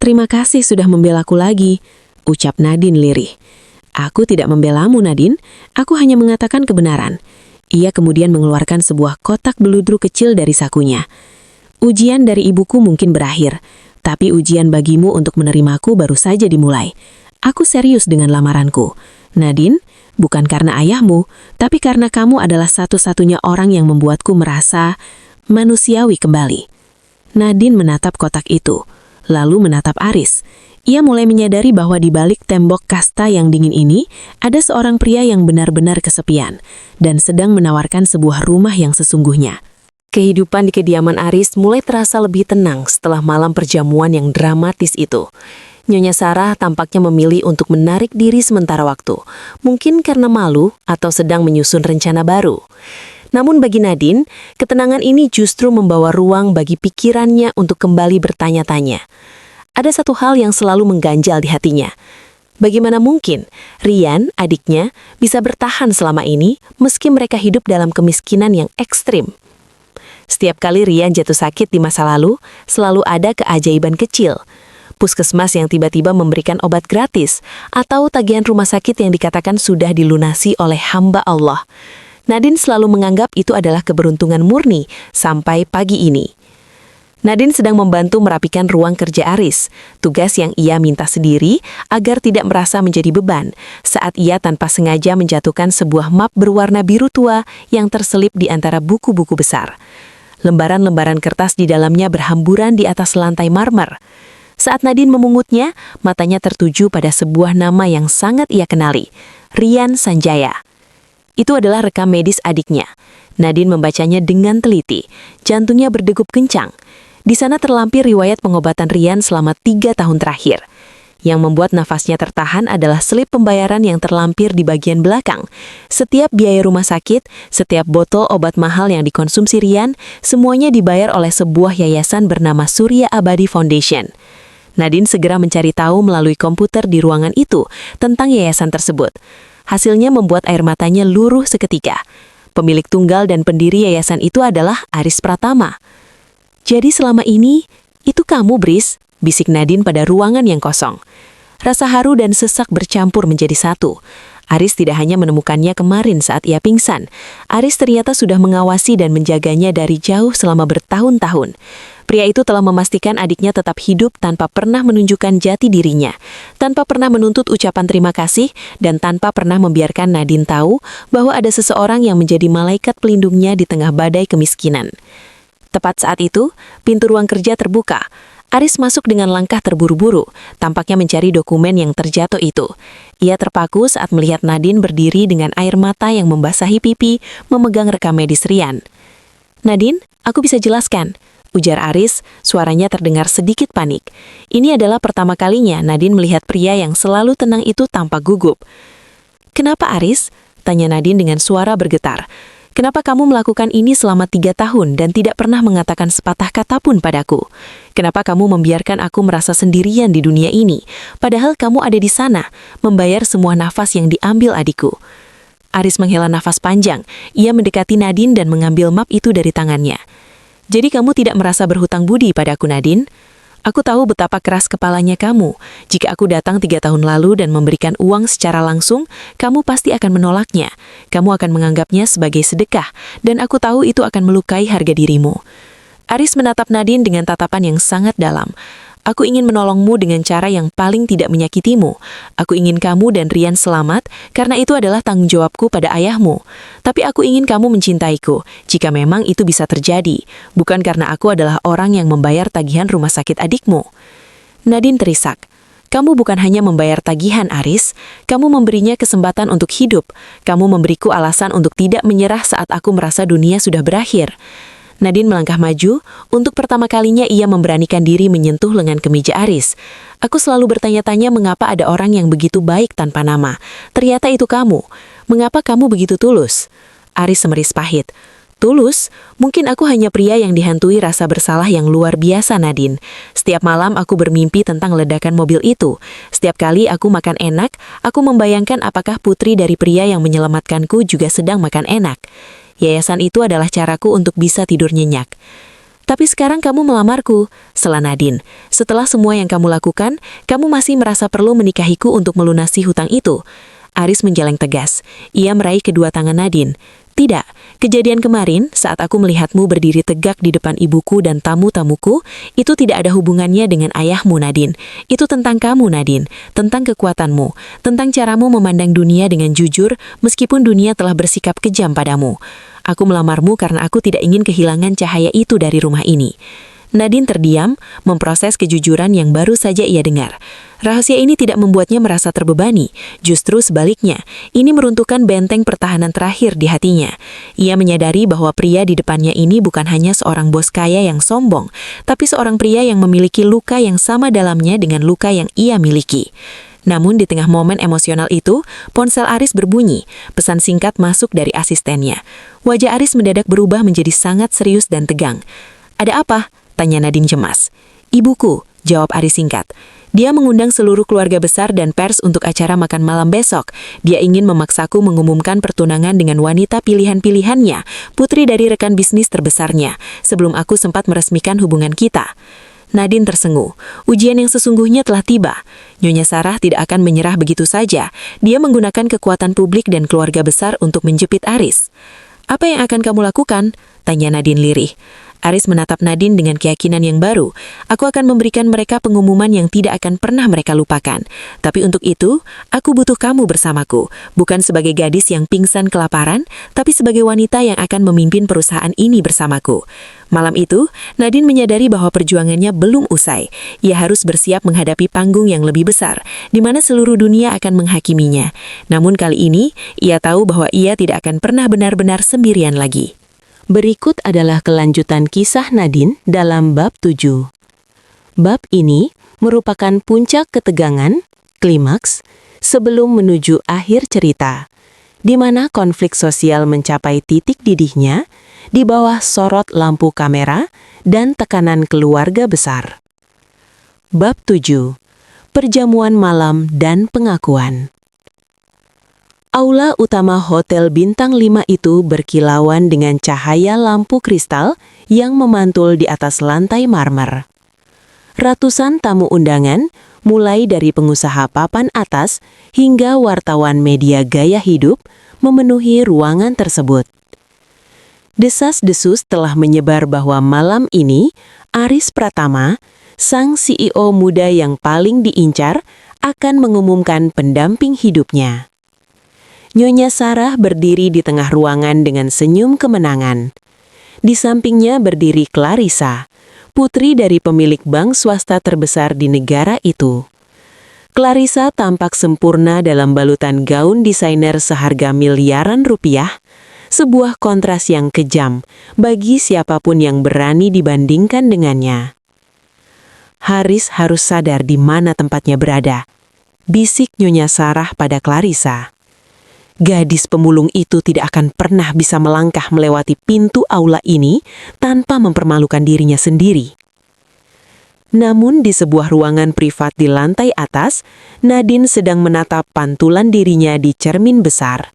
"Terima kasih sudah membelaku lagi," ucap Nadine lirih. "Aku tidak membelamu, Nadine. Aku hanya mengatakan kebenaran." Ia kemudian mengeluarkan sebuah kotak beludru kecil dari sakunya. "Ujian dari ibuku mungkin berakhir, Tapi ujian bagimu untuk menerimaku baru saja dimulai. Aku serius dengan lamaranku. Nadine, bukan karena ayahmu, tapi karena kamu adalah satu-satunya orang yang membuatku merasa manusiawi kembali. Nadine menatap kotak itu, lalu menatap Aris. Ia mulai menyadari bahwa di balik tembok kasta yang dingin ini, ada seorang pria yang benar-benar kesepian, dan sedang menawarkan sebuah rumah yang sesungguhnya. Kehidupan di kediaman Aris mulai terasa lebih tenang setelah malam perjamuan yang dramatis itu. Nyonya Sarah tampaknya memilih untuk menarik diri sementara waktu, mungkin karena malu atau sedang menyusun rencana baru. Namun bagi Nadine, ketenangan ini justru membawa ruang bagi pikirannya untuk kembali bertanya-tanya. Ada satu hal yang selalu mengganjal di hatinya. Bagaimana mungkin Rian, adiknya, bisa bertahan selama ini meski mereka hidup dalam kemiskinan yang ekstrim? Setiap kali Rian jatuh sakit di masa lalu, selalu ada keajaiban kecil. Puskesmas yang tiba-tiba memberikan obat gratis, atau tagihan rumah sakit yang dikatakan sudah dilunasi oleh hamba Allah. Nadine selalu menganggap itu adalah keberuntungan murni sampai pagi ini. Nadine sedang membantu merapikan ruang kerja Aris, tugas yang ia minta sendiri agar tidak merasa menjadi beban saat ia tanpa sengaja menjatuhkan sebuah map berwarna biru tua yang terselip di antara buku-buku besar. Lembaran-lembaran kertas di dalamnya berhamburan di atas lantai marmer. Saat Nadine memungutnya, matanya tertuju pada sebuah nama yang sangat ia kenali, Rian Sanjaya. Itu adalah rekam medis adiknya. Nadine membacanya dengan teliti, jantungnya berdegup kencang. Di sana terlampir riwayat pengobatan Rian selama 3 tahun terakhir. Yang membuat nafasnya tertahan adalah selip pembayaran yang terlampir di bagian belakang. Setiap biaya rumah sakit, setiap botol obat mahal yang dikonsumsi Rian, semuanya dibayar oleh sebuah yayasan bernama Surya Abadi Foundation. Nadine segera mencari tahu melalui komputer di ruangan itu tentang yayasan tersebut. Hasilnya membuat air matanya luruh seketika. Pemilik tunggal dan pendiri yayasan itu adalah Aris Pratama. Jadi selama ini, itu kamu, Bris, bisik Nadine pada ruangan yang kosong. Rasa haru dan sesak bercampur menjadi satu. Aris tidak hanya menemukannya kemarin saat ia pingsan. Aris ternyata sudah mengawasi dan menjaganya dari jauh selama bertahun-tahun. Pria itu telah memastikan adiknya tetap hidup tanpa pernah menunjukkan jati dirinya, tanpa pernah menuntut ucapan terima kasih, dan tanpa pernah membiarkan Nadine tahu bahwa ada seseorang yang menjadi malaikat pelindungnya di tengah badai kemiskinan. Tepat saat itu, pintu ruang kerja terbuka. Aris masuk dengan langkah terburu-buru, tampaknya mencari dokumen yang terjatuh itu. Ia terpaku saat melihat Nadine berdiri dengan air mata yang membasahi pipi, memegang rekam medis Rian. "Nadine, aku bisa jelaskan," ujar Aris, suaranya terdengar sedikit panik. Ini adalah pertama kalinya Nadine melihat pria yang selalu tenang itu tanpa gugup. "Kenapa, Aris?" tanya Nadine dengan suara bergetar. "Kenapa kamu melakukan ini selama 3 tahun dan tidak pernah mengatakan sepatah kata pun padaku? Kenapa kamu membiarkan aku merasa sendirian di dunia ini, padahal kamu ada di sana, membayar semua nafas yang diambil adikku?" Aris menghela nafas panjang. Ia mendekati Nadine dan mengambil map itu dari tangannya. "Jadi kamu tidak merasa berhutang budi padaku, Nadine? Aku tahu betapa keras kepalanya kamu. Jika aku datang 3 tahun lalu dan memberikan uang secara langsung, kamu pasti akan menolaknya. Kamu akan menganggapnya sebagai sedekah, dan aku tahu itu akan melukai harga dirimu." Aris menatap Nadine dengan tatapan yang sangat dalam. "Aku ingin menolongmu dengan cara yang paling tidak menyakitimu. Aku ingin kamu dan Rian selamat, karena itu adalah tanggung jawabku pada ayahmu. Tapi aku ingin kamu mencintaiku, jika memang itu bisa terjadi, bukan karena aku adalah orang yang membayar tagihan rumah sakit adikmu." Nadine terisak. "Kamu bukan hanya membayar tagihan, Aris. Kamu memberinya kesempatan untuk hidup. Kamu memberiku alasan untuk tidak menyerah saat aku merasa dunia sudah berakhir." Nadine melangkah maju. Untuk pertama kalinya ia memberanikan diri menyentuh lengan kemeja Aris. "Aku selalu bertanya-tanya mengapa ada orang yang begitu baik tanpa nama. Ternyata itu kamu. Mengapa kamu begitu tulus?" Aris semeris pahit. "Tulus? Mungkin aku hanya pria yang dihantui rasa bersalah yang luar biasa, Nadine. Setiap malam aku bermimpi tentang ledakan mobil itu. Setiap kali aku makan enak, aku membayangkan apakah putri dari pria yang menyelamatkanku juga sedang makan enak. Yayasan itu adalah caraku untuk bisa tidur nyenyak. Tapi sekarang kamu melamarku," sela Nadine. "Setelah semua yang kamu lakukan, kamu masih merasa perlu menikahiku untuk melunasi hutang itu. Aris menjeleng tegas. Ia meraih kedua tangan Nadine. Tidak, kejadian kemarin saat aku melihatmu berdiri tegak di depan ibuku dan tamu-tamuku, itu tidak ada hubungannya dengan ayahmu, Nadine. Itu tentang kamu, Nadine, tentang kekuatanmu, tentang caramu memandang dunia dengan jujur meskipun dunia telah bersikap kejam padamu. Aku melamarmu karena aku tidak ingin kehilangan cahaya itu dari rumah ini. Nadine terdiam, memproses kejujuran yang baru saja ia dengar. Rahasia ini tidak membuatnya merasa terbebani, justru sebaliknya, ini meruntuhkan benteng pertahanan terakhir di hatinya. Ia menyadari bahwa pria di depannya ini bukan hanya seorang bos kaya yang sombong, tapi seorang pria yang memiliki luka yang sama dalamnya dengan luka yang ia miliki. Namun di tengah momen emosional itu, ponsel Aris berbunyi, pesan singkat masuk dari asistennya. Wajah Aris mendadak berubah menjadi sangat serius dan tegang. "Ada apa?" tanya Nadine cemas. "Ibuku," jawab Aris singkat. "Dia mengundang seluruh keluarga besar dan pers untuk acara makan malam besok. Dia ingin memaksaku mengumumkan pertunangan dengan wanita pilihan-pilihannya, putri dari rekan bisnis terbesarnya, sebelum aku sempat meresmikan hubungan kita." Nadine tersengu. Ujian yang sesungguhnya telah tiba. Nyonya Sarah tidak akan menyerah begitu saja. Dia menggunakan kekuatan publik dan keluarga besar untuk menjepit Aris. "Apa yang akan kamu lakukan?" tanya Nadine lirih. Aris menatap Nadine dengan keyakinan yang baru. "Aku akan memberikan mereka pengumuman yang tidak akan pernah mereka lupakan. Tapi untuk itu, aku butuh kamu bersamaku. Bukan sebagai gadis yang pingsan kelaparan, tapi sebagai wanita yang akan memimpin perusahaan ini bersamaku." Malam itu, Nadine menyadari bahwa perjuangannya belum usai. Ia harus bersiap menghadapi panggung yang lebih besar, di mana seluruh dunia akan menghakiminya. Namun kali ini, ia tahu bahwa ia tidak akan pernah benar-benar sendirian lagi. Berikut adalah kelanjutan kisah Nadine dalam bab 7. Bab ini merupakan puncak ketegangan, klimaks, sebelum menuju akhir cerita, di mana konflik sosial mencapai titik didihnya di bawah sorot lampu kamera dan tekanan keluarga besar. Bab 7. Perjamuan malam dan pengakuan. Aula utama Hotel Bintang 5 itu berkilauan dengan cahaya lampu kristal yang memantul di atas lantai marmer. Ratusan tamu undangan, mulai dari pengusaha papan atas hingga wartawan media gaya hidup, memenuhi ruangan tersebut. Desas-desus telah menyebar bahwa malam ini, Aris Pratama, sang CEO muda yang paling diincar, akan mengumumkan pendamping hidupnya. Nyonya Sarah berdiri di tengah ruangan dengan senyum kemenangan. Di sampingnya berdiri Clarissa, putri dari pemilik bank swasta terbesar di negara itu. Clarissa tampak sempurna dalam balutan gaun desainer seharga miliaran rupiah, sebuah kontras yang kejam bagi siapapun yang berani dibandingkan dengannya. Haris harus sadar di mana tempatnya berada, bisik Nyonya Sarah pada Clarissa. Gadis pemulung itu tidak akan pernah bisa melangkah melewati pintu aula ini tanpa mempermalukan dirinya sendiri. Namun di sebuah ruangan privat di lantai atas, Nadine sedang menatap pantulan dirinya di cermin besar.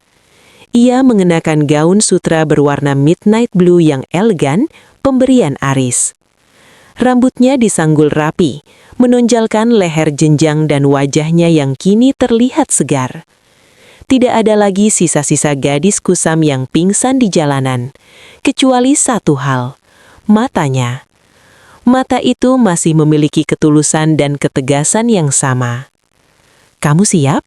Ia mengenakan gaun sutra berwarna midnight blue yang elegan, pemberian Aris. Rambutnya disanggul rapi, menonjalkan leher jenjang dan wajahnya yang kini terlihat segar. Tidak ada lagi sisa-sisa gadis kusam yang pingsan di jalanan, kecuali satu hal, matanya. Mata itu masih memiliki ketulusan dan ketegasan yang sama. "Kamu siap?"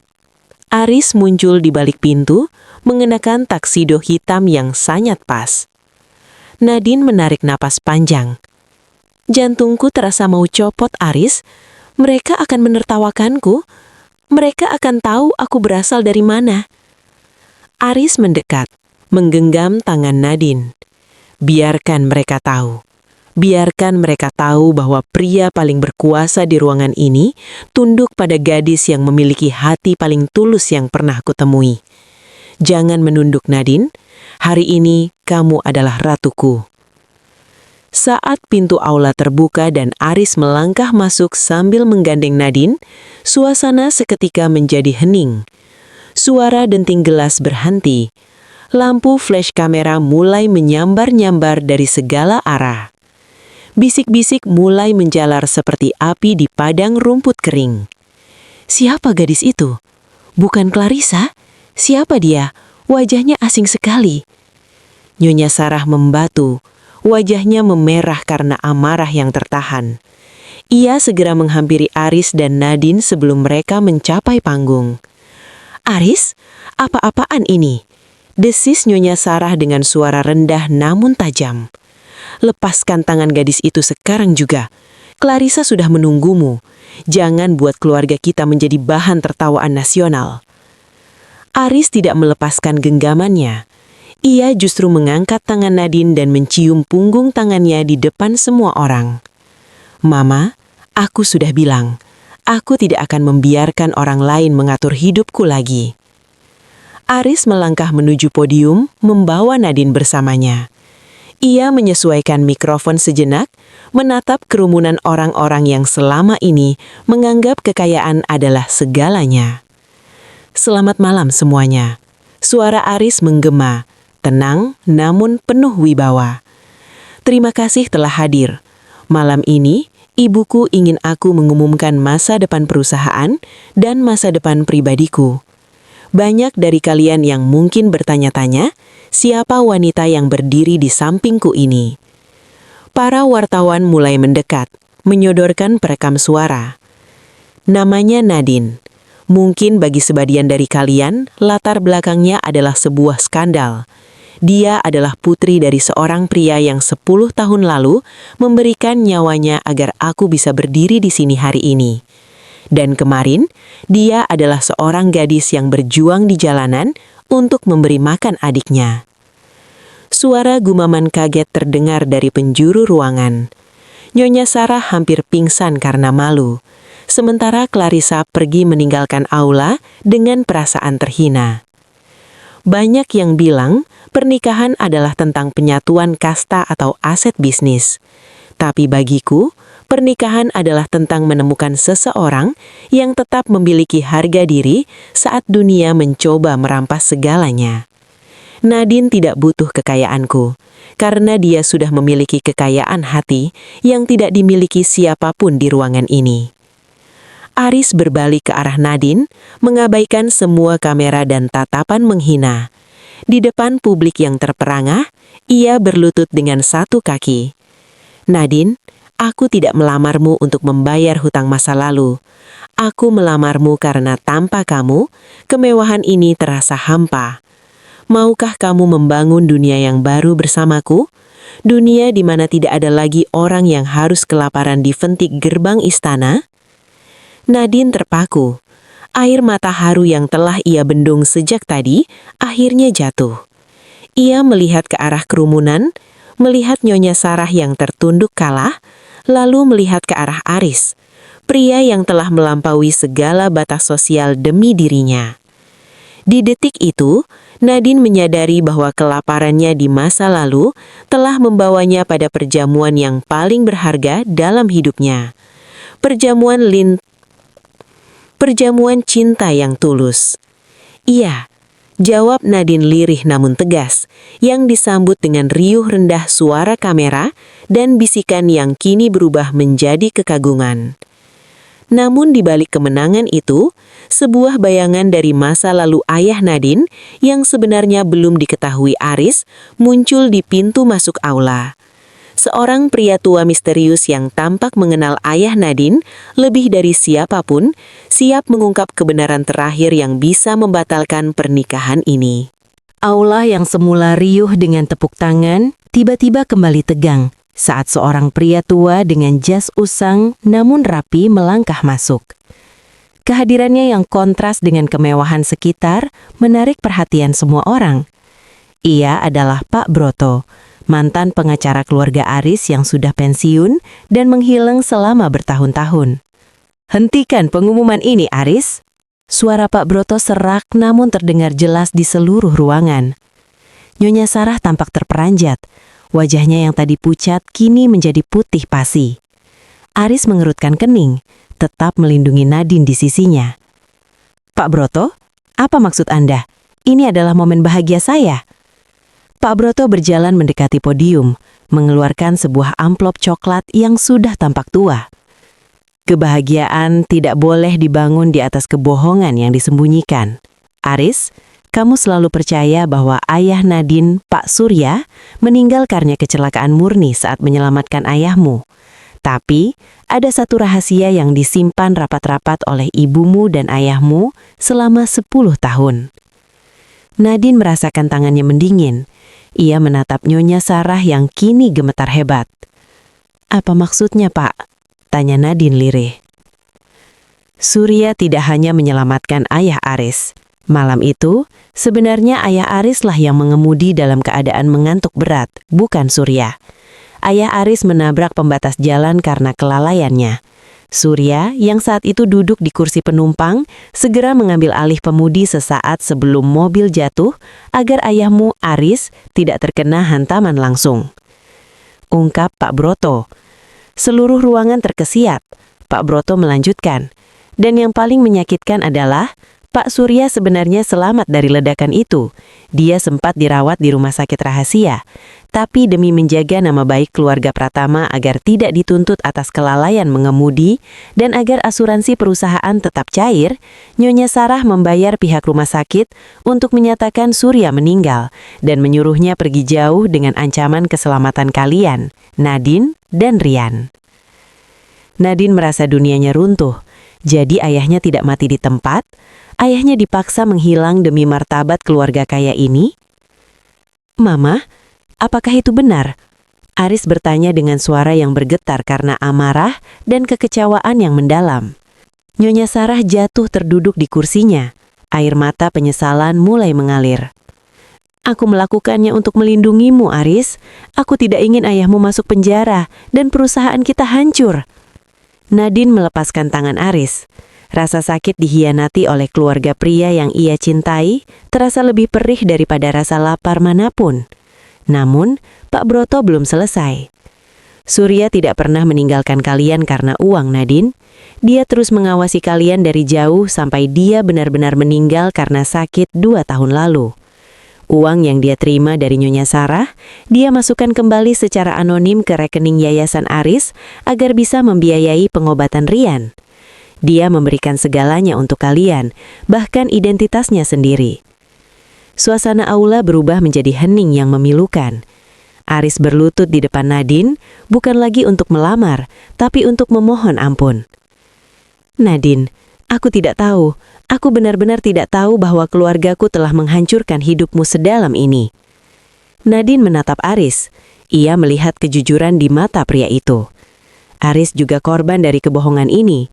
Aris muncul di balik pintu, mengenakan taksido hitam yang sangat pas. Nadine menarik napas panjang. "Jantungku terasa mau copot, Aris. Mereka akan menertawakanku. Mereka akan tahu aku berasal dari mana." Aris mendekat, menggenggam tangan Nadine. "Biarkan mereka tahu. Biarkan mereka tahu bahwa pria paling berkuasa di ruangan ini tunduk pada gadis yang memiliki hati paling tulus yang pernah kutemui. Jangan menunduk, Nadine. Hari ini kamu adalah ratuku." Saat pintu aula terbuka dan Aris melangkah masuk sambil menggandeng Nadine, suasana seketika menjadi hening. Suara denting gelas berhenti. Lampu flash kamera mulai menyambar-nyambar dari segala arah. Bisik-bisik mulai menjalar seperti api di padang rumput kering. Siapa gadis itu? Bukan Clarissa? Siapa dia? Wajahnya asing sekali. Nyonya Sarah membatu. Wajahnya memerah karena amarah yang tertahan. Ia segera menghampiri Aris dan Nadine sebelum mereka mencapai panggung. "Aris, apa-apaan ini?" desis Nyonya Sarah dengan suara rendah namun tajam. "Lepaskan tangan gadis itu sekarang juga. Clarissa sudah menunggumu. Jangan buat keluarga kita menjadi bahan tertawaan nasional." Aris tidak melepaskan genggamannya. Ia justru mengangkat tangan Nadine dan mencium punggung tangannya di depan semua orang. "Mama, aku sudah bilang, aku tidak akan membiarkan orang lain mengatur hidupku lagi." Aris melangkah menuju podium, membawa Nadine bersamanya. Ia menyesuaikan mikrofon sejenak, menatap kerumunan orang-orang yang selama ini menganggap kekayaan adalah segalanya. "Selamat malam semuanya." Suara Aris menggema, tenang namun penuh wibawa. "Terima kasih telah hadir. Malam ini, ibuku ingin aku mengumumkan masa depan perusahaan dan masa depan pribadiku. Banyak dari kalian yang mungkin bertanya-tanya, siapa wanita yang berdiri di sampingku ini?" Para wartawan mulai mendekat, menyodorkan perekam suara. Namanya Nadine. Mungkin bagi sebagian dari kalian, latar belakangnya adalah sebuah skandal. Dia adalah putri dari seorang pria yang 10 tahun lalu memberikan nyawanya agar aku bisa berdiri di sini hari ini. Dan kemarin, dia adalah seorang gadis yang berjuang di jalanan untuk memberi makan adiknya. Suara gumaman kaget terdengar dari penjuru ruangan. Nyonya Sarah hampir pingsan karena malu. Sementara Clarissa pergi meninggalkan aula dengan perasaan terhina. Banyak yang bilang pernikahan adalah tentang penyatuan kasta atau aset bisnis. Tapi bagiku, pernikahan adalah tentang menemukan seseorang yang tetap memiliki harga diri saat dunia mencoba merampas segalanya. Nadine tidak butuh kekayaanku, karena dia sudah memiliki kekayaan hati yang tidak dimiliki siapapun di ruangan ini. Aris berbalik ke arah Nadine, mengabaikan semua kamera dan tatapan menghina. Di depan publik yang terperangah, ia berlutut dengan satu kaki. "Nadine, aku tidak melamarmu untuk membayar hutang masa lalu. Aku melamarmu karena tanpa kamu, kemewahan ini terasa hampa. Maukah kamu membangun dunia yang baru bersamaku? Dunia di mana tidak ada lagi orang yang harus kelaparan di ventik gerbang istana?" Nadine terpaku. Air mata haru yang telah ia bendung sejak tadi akhirnya jatuh. Ia melihat ke arah kerumunan, melihat Nyonya Sarah yang tertunduk kalah, lalu melihat ke arah Aris, pria yang telah melampaui segala batas sosial demi dirinya. Di detik itu, Nadine menyadari bahwa kelaparannya di masa lalu telah membawanya pada perjamuan yang paling berharga dalam hidupnya. Perjamuan cinta yang tulus. "Iya," jawab Nadine lirih namun tegas, yang disambut dengan riuh rendah suara kamera dan bisikan yang kini berubah menjadi kekaguman. Namun di balik kemenangan itu, sebuah bayangan dari masa lalu ayah Nadine yang sebenarnya belum diketahui Aris muncul di pintu masuk aula. Seorang pria tua misterius yang tampak mengenal ayah Nadine lebih dari siapapun, siap mengungkap kebenaran terakhir yang bisa membatalkan pernikahan ini. Aula yang semula riuh dengan tepuk tangan, tiba-tiba kembali tegang saat seorang pria tua dengan jas usang namun rapi melangkah masuk. Kehadirannya yang kontras dengan kemewahan sekitar menarik perhatian semua orang. Ia adalah Pak Broto, mantan pengacara keluarga Aris yang sudah pensiun dan menghilang selama bertahun-tahun. "Hentikan pengumuman ini, Aris!" Suara Pak Broto serak namun terdengar jelas di seluruh ruangan. Nyonya Sarah tampak terperanjat. Wajahnya yang tadi pucat kini menjadi putih pasi. Aris mengerutkan kening, tetap melindungi Nadine di sisinya. "Pak Broto, apa maksud Anda? Ini adalah momen bahagia saya." Pak Broto berjalan mendekati podium, mengeluarkan sebuah amplop coklat yang sudah tampak tua. Kebahagiaan tidak boleh dibangun di atas kebohongan yang disembunyikan. Aris, kamu selalu percaya bahwa ayah Nadine, Pak Surya, meninggal karena kecelakaan murni saat menyelamatkan ayahmu. Tapi, ada satu rahasia yang disimpan rapat-rapat oleh ibumu dan ayahmu selama 10 tahun. Nadine merasakan tangannya mendingin. Ia menatap Nyonya Sarah yang kini gemetar hebat. "Apa maksudnya, Pak?" tanya Nadine lirih. Surya tidak hanya menyelamatkan ayah Aris. Malam itu, sebenarnya ayah Aris lah yang mengemudi dalam keadaan mengantuk berat, bukan Surya. Ayah Aris menabrak pembatas jalan karena kelalaiannya. Surya, yang saat itu duduk di kursi penumpang, segera mengambil alih pemudi sesaat sebelum mobil jatuh agar ayahmu Aris tidak terkena hantaman langsung. Ungkap Pak Broto. Seluruh ruangan terkesiap. Pak Broto melanjutkan. Dan yang paling menyakitkan adalah Pak Surya sebenarnya selamat dari ledakan itu. Dia sempat dirawat di rumah sakit rahasia. Tapi demi menjaga nama baik keluarga Pratama agar tidak dituntut atas kelalaian mengemudi dan agar asuransi perusahaan tetap cair, Nyonya Sarah membayar pihak rumah sakit untuk menyatakan Surya meninggal dan menyuruhnya pergi jauh dengan ancaman keselamatan kalian, Nadine dan Rian. Nadine merasa dunianya runtuh. Jadi ayahnya tidak mati di tempat, ayahnya dipaksa menghilang demi martabat keluarga kaya ini? "Mama, apakah itu benar?" Aris bertanya dengan suara yang bergetar karena amarah dan kekecewaan yang mendalam. Nyonya Sarah jatuh terduduk di kursinya. Air mata penyesalan mulai mengalir. "Aku melakukannya untuk melindungimu, Aris. Aku tidak ingin ayahmu masuk penjara dan perusahaan kita hancur." Nadine melepaskan tangan Aris. Rasa sakit dihianati oleh keluarga pria yang ia cintai terasa lebih perih daripada rasa lapar manapun. Namun, Pak Broto belum selesai. "Surya tidak pernah meninggalkan kalian karena uang, Nadine. Dia terus mengawasi kalian dari jauh sampai dia benar-benar meninggal karena sakit 2 tahun lalu. Uang yang dia terima dari Nyonya Sarah, dia masukkan kembali secara anonim ke rekening Yayasan Aris agar bisa membiayai pengobatan Rian. Dia memberikan segalanya untuk kalian, bahkan identitasnya sendiri." Suasana aula berubah menjadi hening yang memilukan. Aris berlutut di depan Nadine, bukan lagi untuk melamar, tapi untuk memohon ampun. "Nadine, aku tidak tahu. Aku benar-benar tidak tahu bahwa keluargaku telah menghancurkan hidupmu sedalam ini." Nadine menatap Aris. Ia melihat kejujuran di mata pria itu. Aris juga korban dari kebohongan ini.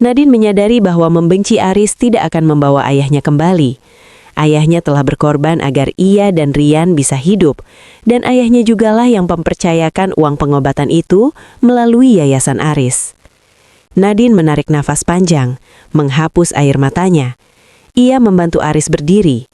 Nadine menyadari bahwa membenci Aris tidak akan membawa ayahnya kembali. Ayahnya telah berkorban agar ia dan Rian bisa hidup, dan ayahnya jugalah yang mempercayakan uang pengobatan itu melalui Yayasan Aris. Nadine menarik nafas panjang, menghapus air matanya. Ia membantu Aris berdiri.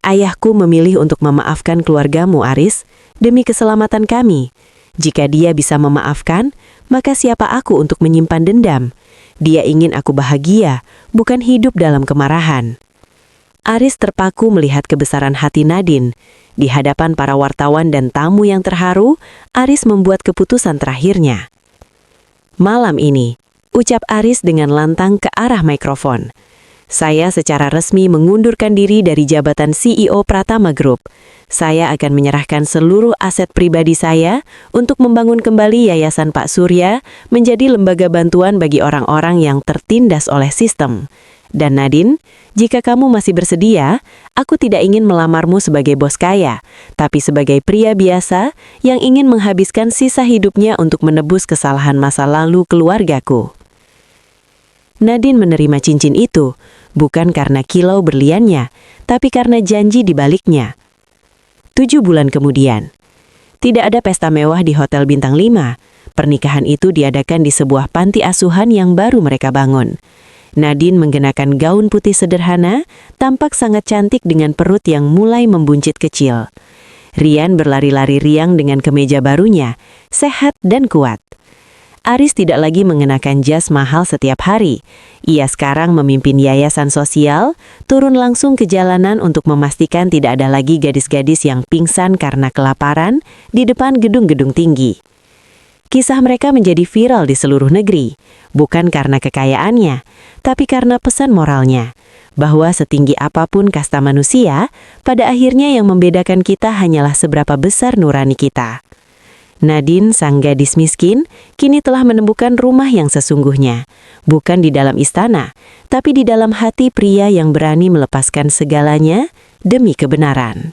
"Ayahku memilih untuk memaafkan keluargamu, Aris, demi keselamatan kami. Jika dia bisa memaafkan, maka siapa aku untuk menyimpan dendam? Dia ingin aku bahagia, bukan hidup dalam kemarahan." Aris terpaku melihat kebesaran hati Nadine. Di hadapan para wartawan dan tamu yang terharu, Aris membuat keputusan terakhirnya. "Malam ini," ucap Aris dengan lantang ke arah mikrofon, "saya secara resmi mengundurkan diri dari jabatan CEO Pratama Group. Saya akan menyerahkan seluruh aset pribadi saya untuk membangun kembali Yayasan Pak Surya menjadi lembaga bantuan bagi orang-orang yang tertindas oleh sistem. Dan Nadine, jika kamu masih bersedia, aku tidak ingin melamarmu sebagai bos kaya, tapi sebagai pria biasa yang ingin menghabiskan sisa hidupnya untuk menebus kesalahan masa lalu keluargaku." Nadine menerima cincin itu, bukan karena kilau berliannya, tapi karena janji di baliknya. 7 bulan kemudian, tidak ada pesta mewah di Hotel Bintang 5. Pernikahan itu diadakan di sebuah panti asuhan yang baru mereka bangun. Nadine mengenakan gaun putih sederhana, tampak sangat cantik dengan perut yang mulai membuncit kecil. Rian berlari-lari riang dengan kemeja barunya, sehat dan kuat. Aris tidak lagi mengenakan jas mahal setiap hari. Ia sekarang memimpin yayasan sosial, turun langsung ke jalanan untuk memastikan tidak ada lagi gadis-gadis yang pingsan karena kelaparan di depan gedung-gedung tinggi. Kisah mereka menjadi viral di seluruh negeri, bukan karena kekayaannya, tapi karena pesan moralnya, bahwa setinggi apapun kasta manusia, pada akhirnya yang membedakan kita hanyalah seberapa besar nurani kita. Nadine, sang gadis miskin, kini telah menemukan rumah yang sesungguhnya, bukan di dalam istana, tapi di dalam hati pria yang berani melepaskan segalanya demi kebenaran.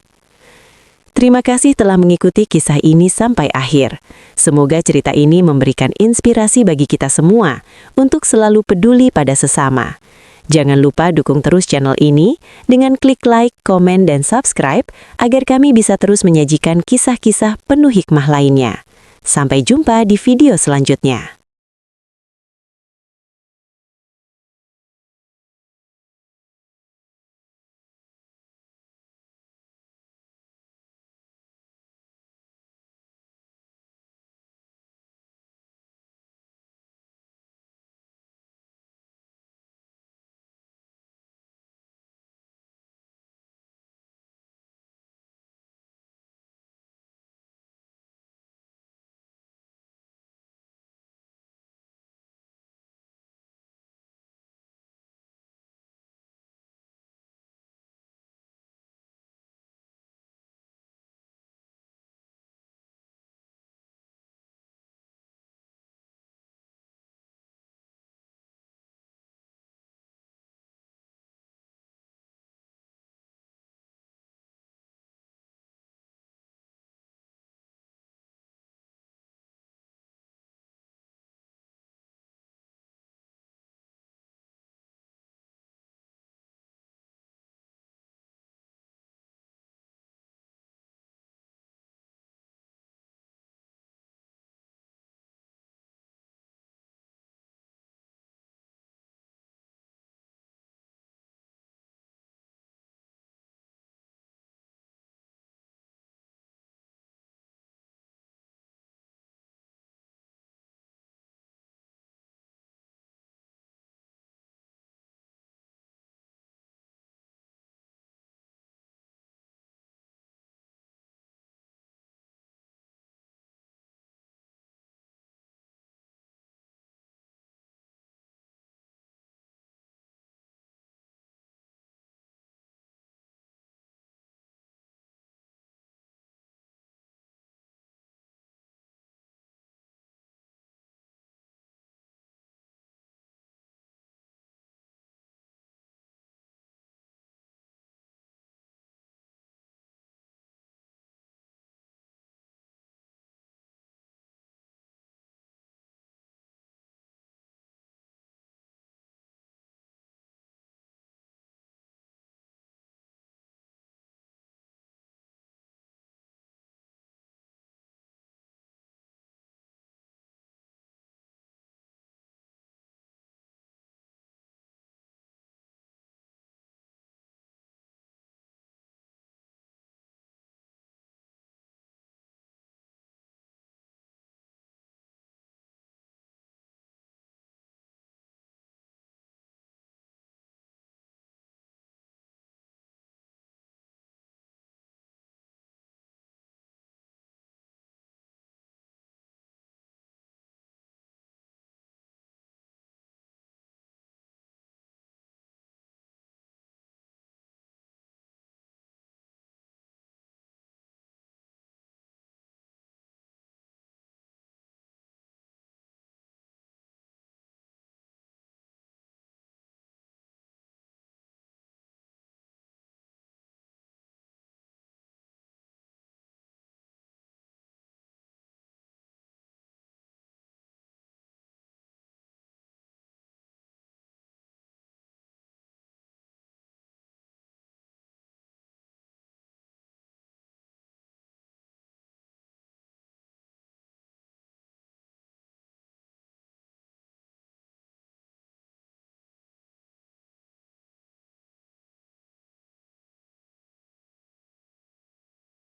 Terima kasih telah mengikuti kisah ini sampai akhir. Semoga cerita ini memberikan inspirasi bagi kita semua untuk selalu peduli pada sesama. Jangan lupa dukung terus channel ini dengan klik like, komen, dan subscribe agar kami bisa terus menyajikan kisah-kisah penuh hikmah lainnya. Sampai jumpa di video selanjutnya.